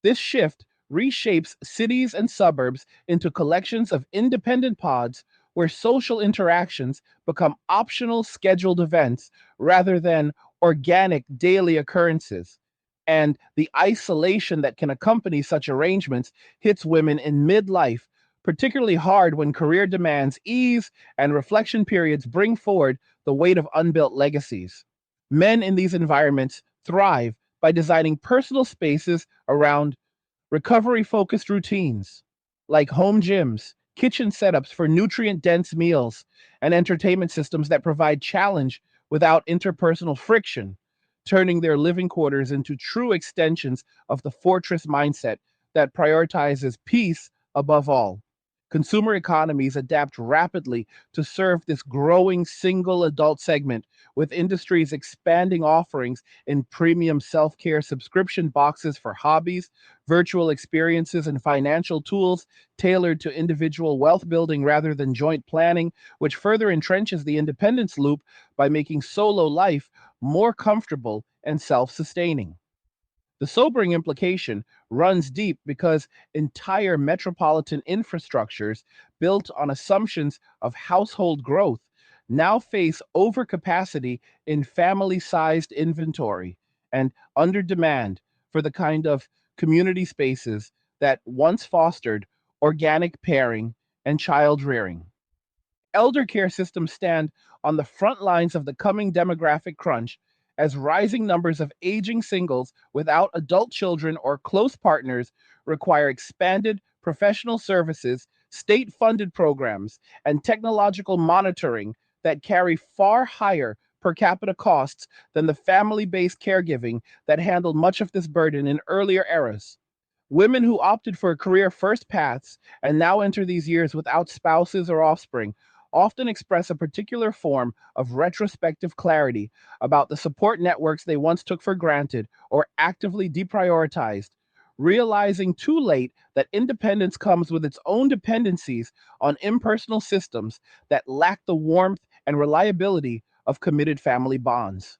This shift reshapes cities and suburbs into collections of independent pods where social interactions become optional scheduled events rather than organic daily occurrences. And the isolation that can accompany such arrangements hits women in midlife particularly hard when career demands ease and reflection periods bring forward the weight of unbuilt legacies. Men in these environments thrive by designing personal spaces around recovery focused routines like home gyms, kitchen setups for nutrient dense meals, and entertainment systems that provide challenge without interpersonal friction, turning their living quarters into true extensions of the fortress mindset that prioritizes peace above all. Consumer economies adapt rapidly to serve this growing single adult segment, with industries expanding offerings in premium self care subscription boxes for hobbies, virtual experiences, and financial tools tailored to individual wealth building rather than joint planning, which further entrenches the independence loop by making solo life more comfortable and self sustaining. The sobering implication runs deep because entire metropolitan infrastructures built on assumptions of household growth now face overcapacity in family sized inventory and under demand for the kind of community spaces that once fostered organic pairing and child rearing. Elder care systems stand on the front lines of the coming demographic crunch as rising numbers of aging singles without adult children or close partners require expanded professional services, state funded programs, and technological monitoring that carry far higher per capita costs than the family based caregiving that handled much of this burden in earlier eras. Women who opted for career first paths and now enter these years without spouses or offspring often express a particular form of retrospective clarity about the support networks they once took for granted or actively deprioritized, realizing too late that independence comes with its own dependencies on impersonal systems that lack the warmth and reliability of committed family bonds.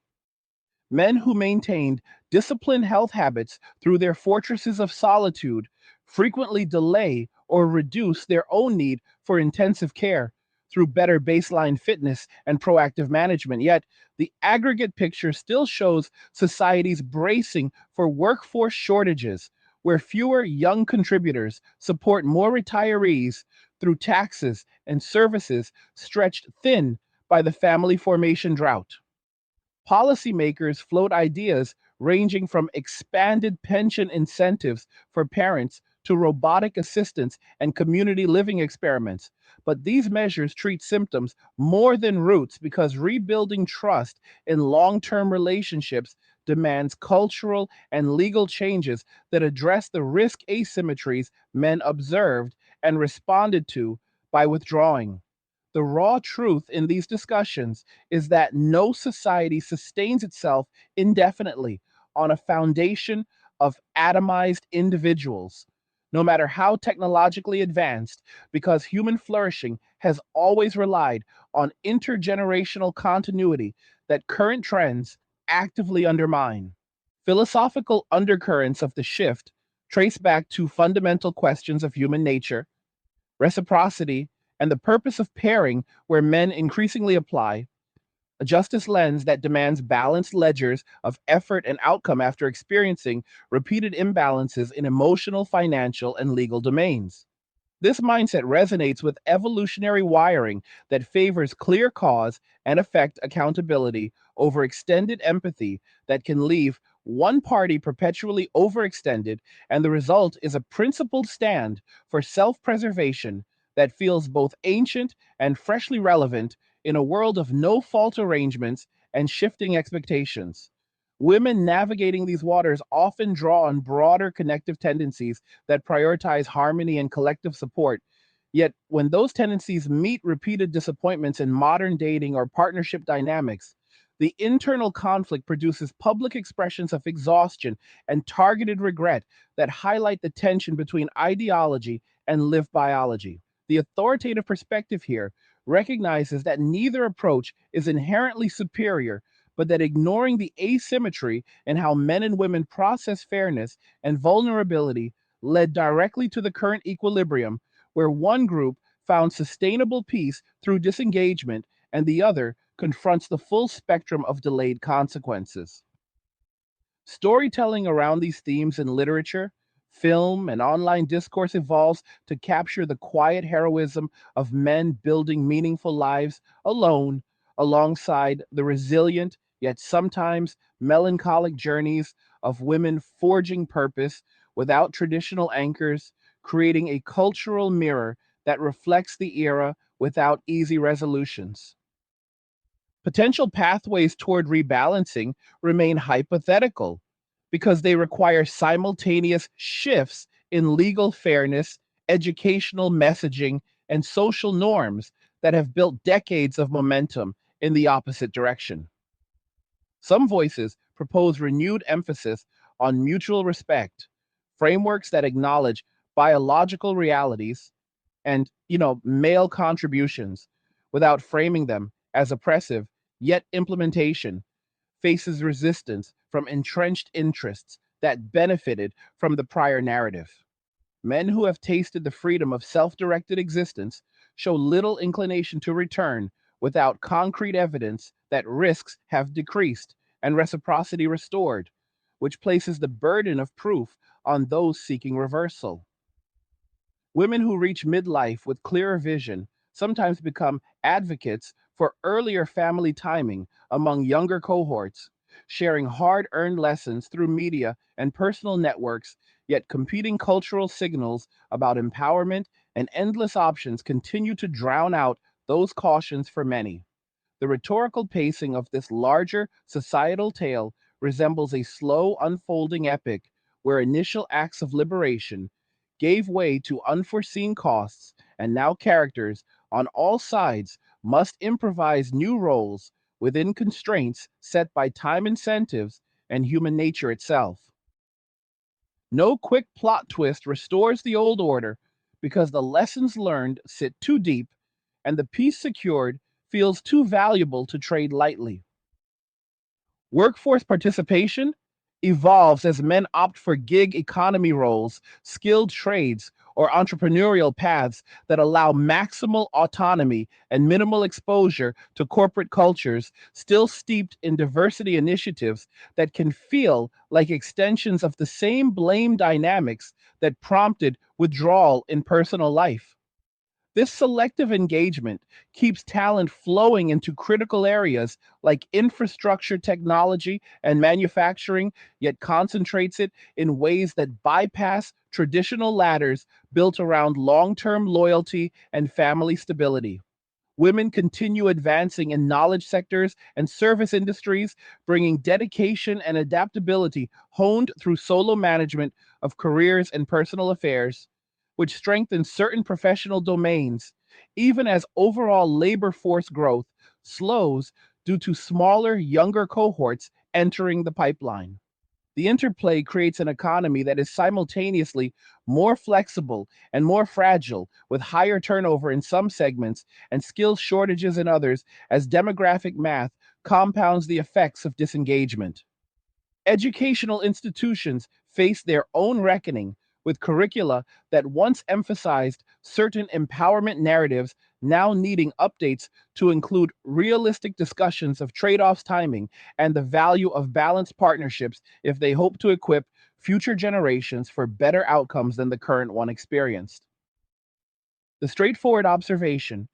Men who maintained disciplined health habits through their fortresses of solitude frequently delay or reduce their own need for intensive care through better baseline fitness and proactive management. Yet, the aggregate picture still shows societies bracing for workforce shortages, where fewer young contributors support more retirees through taxes and services stretched thin by the family formation drought. Policymakers float ideas ranging from expanded pension incentives for parents to robotic assistance and community living experiments. But these measures treat symptoms more than roots because rebuilding trust in long term relationships demands cultural and legal changes that address the risk asymmetries men observed and responded to by withdrawing. The raw truth in these discussions is that no society sustains itself indefinitely on a foundation of atomized individuals, no matter how technologically advanced, because human flourishing has always relied on intergenerational continuity that current trends actively undermine. Philosophical undercurrents of the shift trace back to fundamental questions of human nature, reciprocity, and the purpose of pairing, where men increasingly apply a justice lens that demands balanced ledgers of effort and outcome after experiencing repeated imbalances in emotional, financial, and legal domains. This mindset resonates with evolutionary wiring that favors clear cause and effect accountability over extended empathy that can leave one party perpetually overextended, and the result is a principled stand for self preservation that feels both ancient and freshly relevant in a world of no fault arrangements and shifting expectations. Women navigating these waters often draw on broader connective tendencies that prioritize harmony and collective support. Yet, when those tendencies meet repeated disappointments in modern dating or partnership dynamics, the internal conflict produces public expressions of exhaustion and targeted regret that highlight the tension between ideology and lived biology. The authoritative perspective here recognizes that neither approach is inherently superior, but that ignoring the asymmetry in how men and women process fairness and vulnerability led directly to the current equilibrium, where one group found sustainable peace through disengagement and the other confronts the full spectrum of delayed consequences. Storytelling around these themes in literature, film, and online discourse evolves to capture the quiet heroism of men building meaningful lives alone, alongside the resilient yet sometimes melancholic journeys of women forging purpose without traditional anchors, creating a cultural mirror that reflects the era without easy resolutions. Potential pathways toward rebalancing remain hypothetical because they require simultaneous shifts in legal fairness, educational messaging, and social norms that have built decades of momentum in the opposite direction. Some voices propose renewed emphasis on mutual respect, frameworks that acknowledge biological realities and male contributions without framing them as oppressive, yet implementation faces resistance from entrenched interests that benefited from the prior narrative. Men who have tasted the freedom of self-directed existence show little inclination to return without concrete evidence that risks have decreased and reciprocity restored, which places the burden of proof on those seeking reversal. Women who reach midlife with clearer vision sometimes become advocates for earlier family timing among younger cohorts, sharing hard earned lessons through media and personal networks, yet competing cultural signals about empowerment and endless options continue to drown out those cautions for many. The rhetorical pacing of this larger societal tale resembles a slow unfolding epic where initial acts of liberation gave way to unforeseen costs, and now characters on all sides must improvise new roles within constraints set by time incentives and human nature itself. No quick plot twist restores the old order because the lessons learned sit too deep and the peace secured feels too valuable to trade lightly. Workforce participation evolves as men opt for gig economy roles, skilled trades, or entrepreneurial paths that allow maximal autonomy and minimal exposure to corporate cultures, still steeped in diversity initiatives that can feel like extensions of the same blame dynamics that prompted withdrawal in personal life. This selective engagement keeps talent flowing into critical areas like infrastructure technology and manufacturing, yet concentrates it in ways that bypass traditional ladders built around long term loyalty and family stability. Women continue advancing in knowledge sectors and service industries, bringing dedication and adaptability honed through solo management of careers and personal affairs, which strengthens certain professional domains, even as overall labor force growth slows due to smaller, younger cohorts entering the pipeline. The interplay creates an economy that is simultaneously more flexible and more fragile, with higher turnover in some segments and skills shortages in others, as demographic math compounds the effects of disengagement. Educational institutions face their own reckoning, with curricula that once emphasized certain empowerment narratives now needing updates to include realistic discussions of trade offs, timing, and the value of balanced partnerships if they hope to equip future generations for better outcomes than the current one experienced. The straightforward observation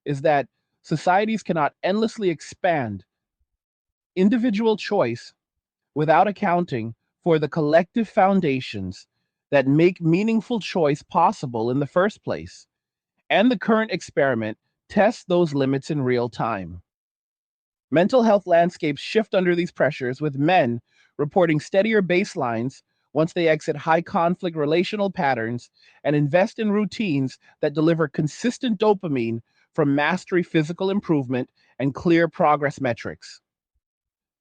is that societies cannot endlessly expand individual choice without accounting for the collective foundations that make meaningful choice possible in the first place. And the current experiment tests those limits in real time. Mental health landscapes shift under these pressures, with men reporting steadier baselines once they exit high conflict relational patterns and invest in routines that deliver consistent dopamine from mastery, physical improvement, and clear progress metrics.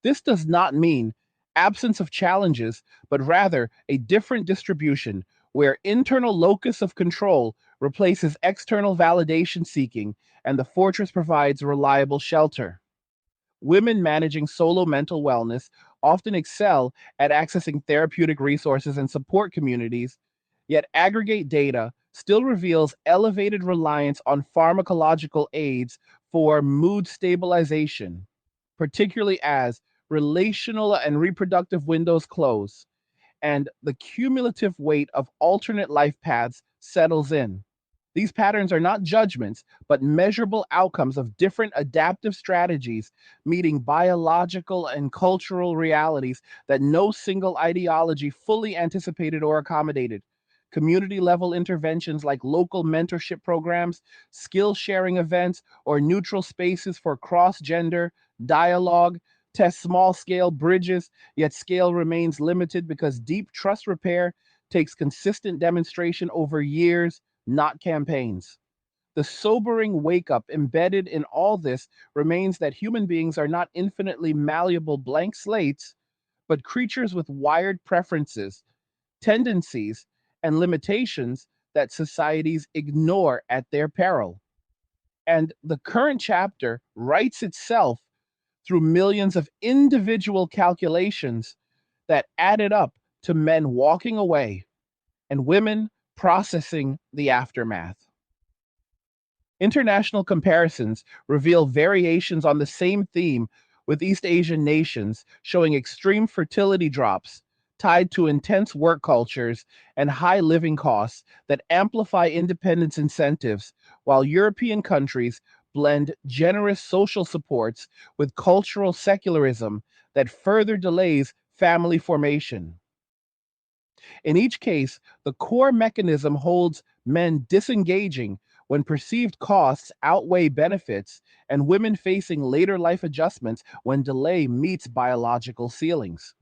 This does not mean absence of challenges, but rather a different distribution where internal locus of control replaces external validation seeking and the fortress provides reliable shelter. Women managing solo mental wellness often excel at accessing therapeutic resources and support communities, yet aggregate data still reveals elevated reliance on pharmacological aids for mood stabilization, particularly as relational and reproductive windows close and the cumulative weight of alternate life paths settles in. These patterns are not judgments, but measurable outcomes of different adaptive strategies meeting biological and cultural realities that no single ideology fully anticipated or accommodated. Community level interventions like local mentorship programs, skill sharing events, or neutral spaces for cross gender dialogue test small scale bridges, yet scale remains limited because deep trust repair takes consistent demonstration over years, not campaigns. The sobering wake up embedded in all this remains that human beings are not infinitely malleable blank slates, but creatures with wired preferences, tendencies, and limitations that societies ignore at their peril. And the current chapter writes itself through millions of individual calculations that added up to men walking away and women processing the aftermath. International comparisons reveal variations on the same theme, with East Asian nations showing extreme fertility drops tied to intense work cultures and high living costs that amplify independence incentives, while European countries blend generous social supports with cultural secularism that further delays family formation. In each case, the core mechanism holds men disengaging when perceived costs outweigh benefits, and women facing later life adjustments when delay meets biological ceilings.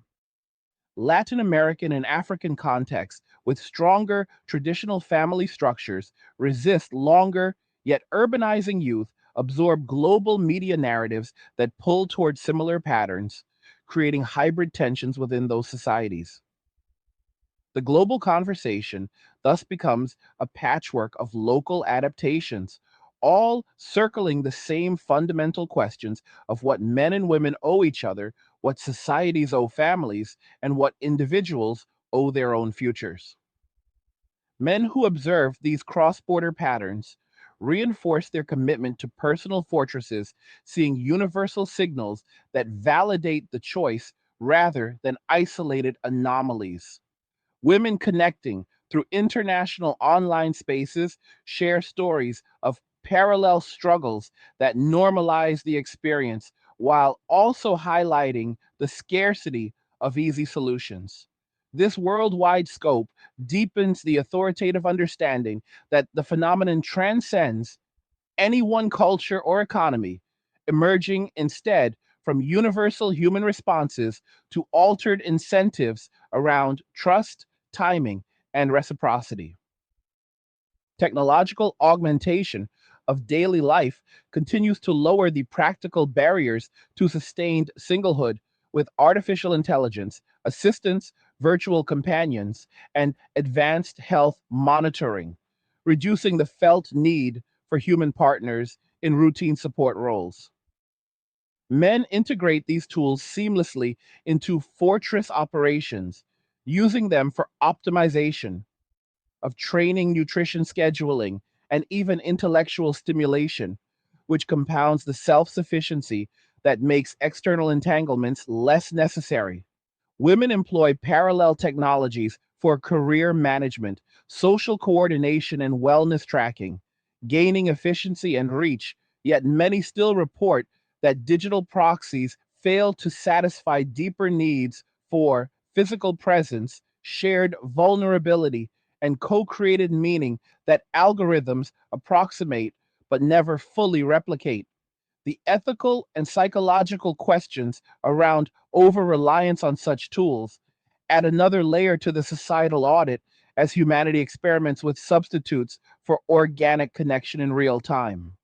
Latin American and African contexts with stronger traditional family structures resist longer, yet urbanizing youth absorb global media narratives that pull toward similar patterns, creating hybrid tensions within those societies. The global conversation thus becomes a patchwork of local adaptations, all circling the same fundamental questions of what men and women owe each other, what societies owe families, and what individuals owe their own futures. Men who observe these cross border patterns reinforce their commitment to personal fortresses, seeing universal signals that validate the choice rather than isolated anomalies. Women connecting through international online spaces share stories of parallel struggles that normalize the experience while also highlighting the scarcity of easy solutions. This worldwide scope deepens the authoritative understanding that the phenomenon transcends any one culture or economy, emerging instead from universal human responses to altered incentives around trust, timing, and reciprocity. Technological augmentation of daily life continues to lower the practical barriers to sustained singlehood with artificial intelligence, assistance, virtual companions, and advanced health monitoring, reducing the felt need for human partners in routine support roles. Men integrate these tools seamlessly into fortress operations, using them for optimization of training, nutrition scheduling, and even intellectual stimulation, which compounds the self sufficiency that makes external entanglements less necessary. Women employ parallel technologies for career management, social coordination, and wellness tracking, gaining efficiency and reach, yet many still report that digital proxies fail to satisfy deeper needs for physical presence, shared vulnerability, and co created meaning that algorithms approximate but never fully replicate. The ethical and psychological questions around over reliance on such tools add another layer to the societal audit as humanity experiments with substitutes for organic connection in real time.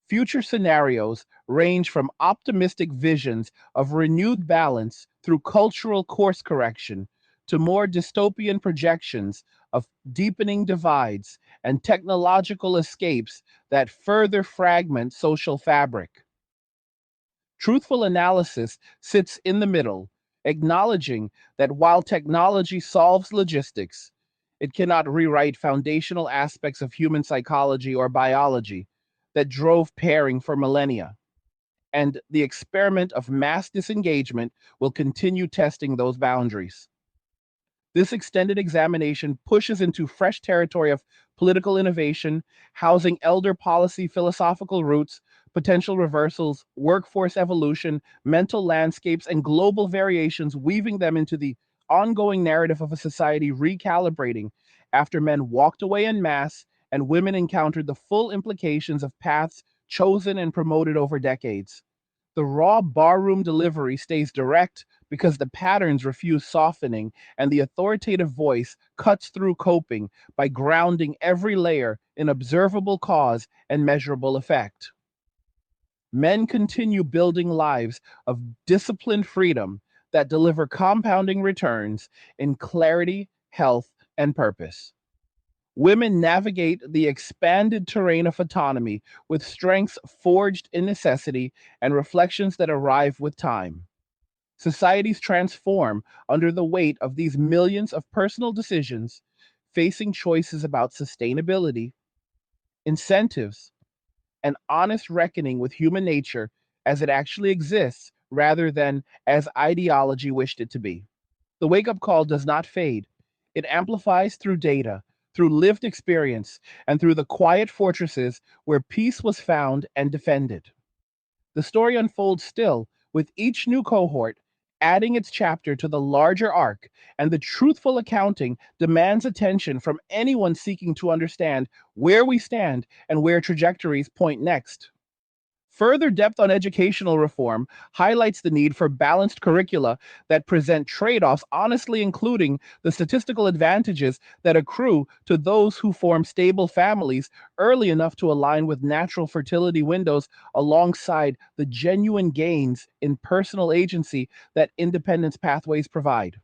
Future scenarios range from optimistic visions of renewed balance through cultural course correction to more dystopian projections of deepening divides and technological escapes that further fragment social fabric. Truthful analysis sits in the middle, acknowledging that while technology solves logistics, it cannot rewrite foundational aspects of human psychology or biology that drove pairing for millennia. And the experiment of mass disengagement will continue testing those boundaries. This extended examination pushes into fresh territory of political innovation, housing elder policy philosophical roots, potential reversals, workforce evolution, mental landscapes, and global variations, weaving them into the ongoing narrative of a society recalibrating after men walked away en masse and women encountered the full implications of paths chosen and promoted over decades. The raw barroom delivery stays direct because the patterns refuse softening, and the authoritative voice cuts through coping by grounding every layer in observable cause and measurable effect. Men continue building lives of disciplined freedom that deliver compounding returns in clarity, health, and purpose. Women navigate the expanded terrain of autonomy with strengths forged in necessity and reflections that arrive with time. Societies transform under the weight of these millions of personal decisions, facing choices about sustainability, incentives, and honest reckoning with human nature as it actually exists rather than as ideology wished it to be. The wake up call does not fade. It amplifies through data, through lived experience, and through the quiet fortresses where peace was found and defended. The story unfolds still, with each new cohort adding its chapter to the larger arc, and the truthful accounting demands attention from anyone seeking to understand where we stand and where trajectories point next. Further depth on educational reform highlights the need for balanced curricula that present trade offs, honestly, including the statistical advantages that accrue to those who form stable families early enough to align with natural fertility windows, alongside the genuine gains in personal agency that independence pathways provide.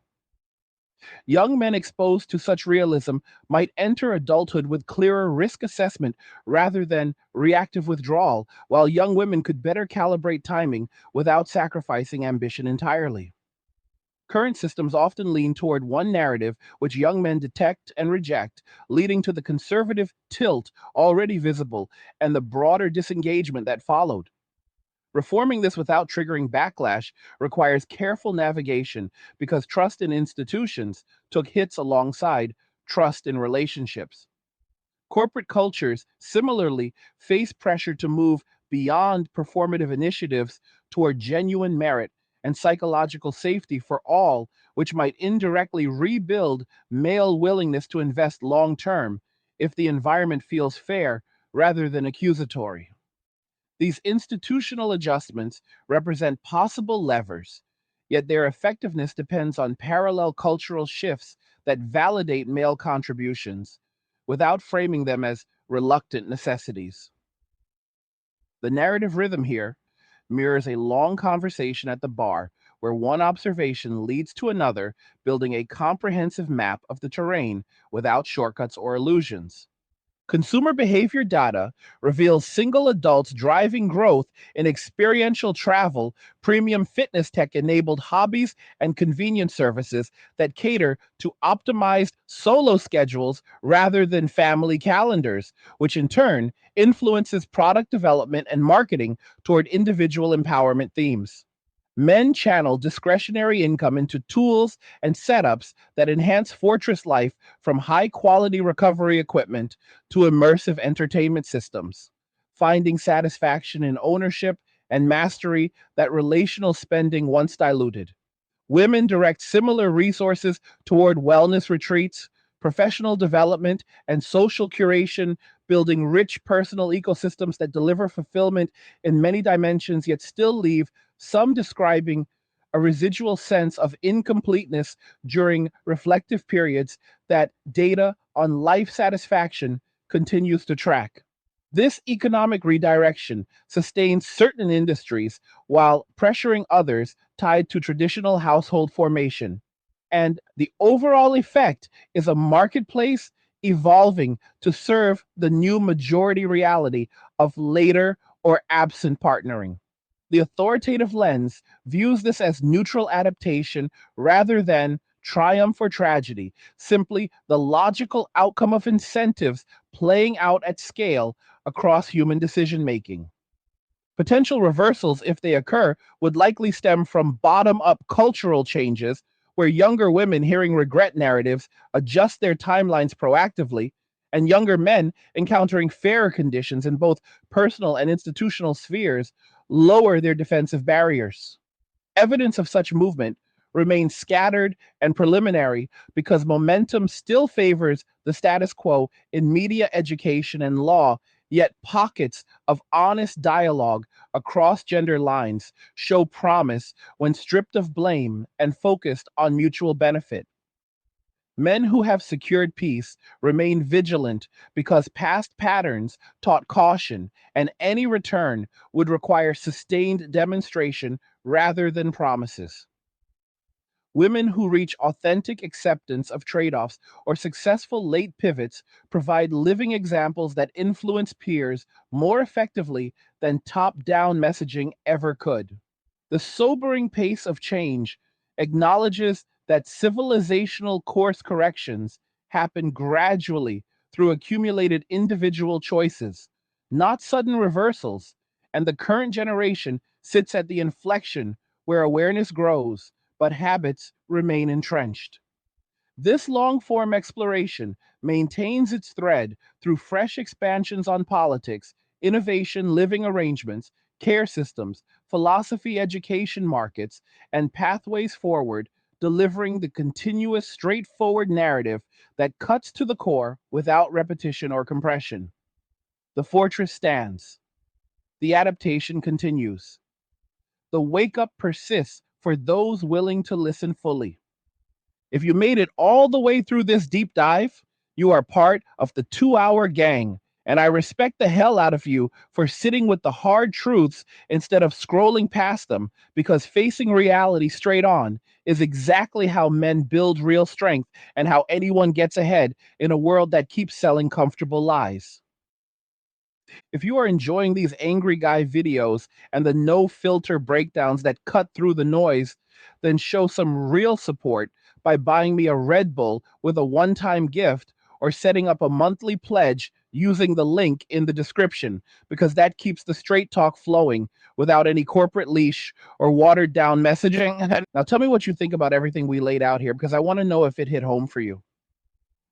Young men exposed to such realism might enter adulthood with clearer risk assessment rather than reactive withdrawal, while young women could better calibrate timing without sacrificing ambition entirely. Current systems often lean toward one narrative, which young men detect and reject, leading to the conservative tilt already visible and the broader disengagement that followed. Reforming this without triggering backlash requires careful navigation because trust in institutions took hits alongside trust in relationships. Corporate cultures similarly face pressure to move beyond performative initiatives toward genuine merit and psychological safety for all, which might indirectly rebuild male willingness to invest long term if the environment feels fair rather than accusatory. These institutional adjustments represent possible levers, yet their effectiveness depends on parallel cultural shifts that validate male contributions without framing them as reluctant necessities. The narrative rhythm here mirrors a long conversation at the bar where one observation leads to another, building a comprehensive map of the terrain without shortcuts or illusions. Consumer behavior data reveals single adults driving growth in experiential travel, premium fitness tech enabled hobbies, and convenience services that cater to optimized solo schedules rather than family calendars, which in turn influences product development and marketing toward individual empowerment themes. Men channel discretionary income into tools and setups that enhance fortress life, from high quality recovery equipment to immersive entertainment systems, finding satisfaction in ownership and mastery that relational spending once diluted. Women direct similar resources toward wellness retreats, professional development, and social curation, building rich personal ecosystems that deliver fulfillment in many dimensions, yet still leave some describing a residual sense of incompleteness during reflective periods that data on life satisfaction continues to track. This economic redirection sustains certain industries while pressuring others tied to traditional household formation. And the overall effect is a marketplace evolving to serve the new majority reality of later or absent partnering. The authoritative lens views this as neutral adaptation rather than triumph or tragedy, simply the logical outcome of incentives playing out at scale across human decision making. Potential reversals, if they occur, would likely stem from bottom up cultural changes where younger women hearing regret narratives adjust their timelines proactively, and younger men encountering fairer conditions in both personal and institutional spheres lower their defensive barriers. Evidence of such movement remains scattered and preliminary because momentum still favors the status quo in media, education, and law, yet pockets of honest dialogue across gender lines show promise when stripped of blame and focused on mutual benefit. Men who have secured peace remain vigilant because past patterns taught caution, and any return would require sustained demonstration rather than promises. Women who reach authentic acceptance of trade offs or successful late pivots provide living examples that influence peers more effectively than top down messaging ever could. The sobering pace of change acknowledges that civilizational course corrections happen gradually through accumulated individual choices, not sudden reversals, and the current generation sits at the inflection where awareness grows, but habits remain entrenched. This long form exploration maintains its thread through fresh expansions on politics, innovation, living arrangements, care systems, philosophy, education markets, and pathways forward, delivering the continuous, straightforward narrative that cuts to the core without repetition or compression. The fortress stands. The adaptation continues. The wake up persists for those willing to listen fully. If you made it all the way through this deep dive, you are part of the 2 hour gang. And I respect the hell out of you for sitting with the hard truths instead of scrolling past them, because facing reality straight on is exactly how men build real strength and how anyone gets ahead in a world that keeps selling comfortable lies. If you are enjoying these angry guy videos and the no filter breakdowns that cut through the noise, then show some real support by buying me a Red Bull with a one-time gift or setting up a monthly pledge using the link in the description, because that keeps the straight talk flowing without any corporate leash or watered down messaging. Now tell me what you think about everything we laid out here, because I want to know if it hit home for you.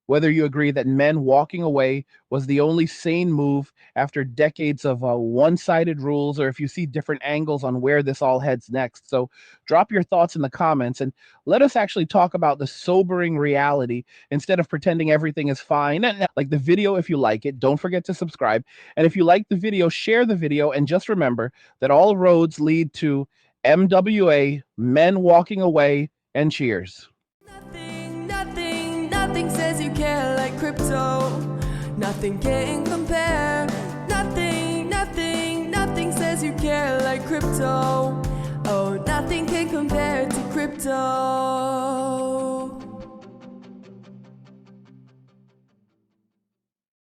Whether you agree that men walking away was the only sane move after decades of one sided rules, or if you see different angles on where this all heads next. So, drop your thoughts in the comments and let us actually talk about the sobering reality instead of pretending everything is fine. And like the video if you like it. Don't forget to subscribe. And if you like the video, share the video. And just remember that all roads lead to MWA, men walking away, and cheers. Nothing says you care like crypto. Nothing can compare. Nothing says you care like crypto. Oh, nothing can compare to crypto.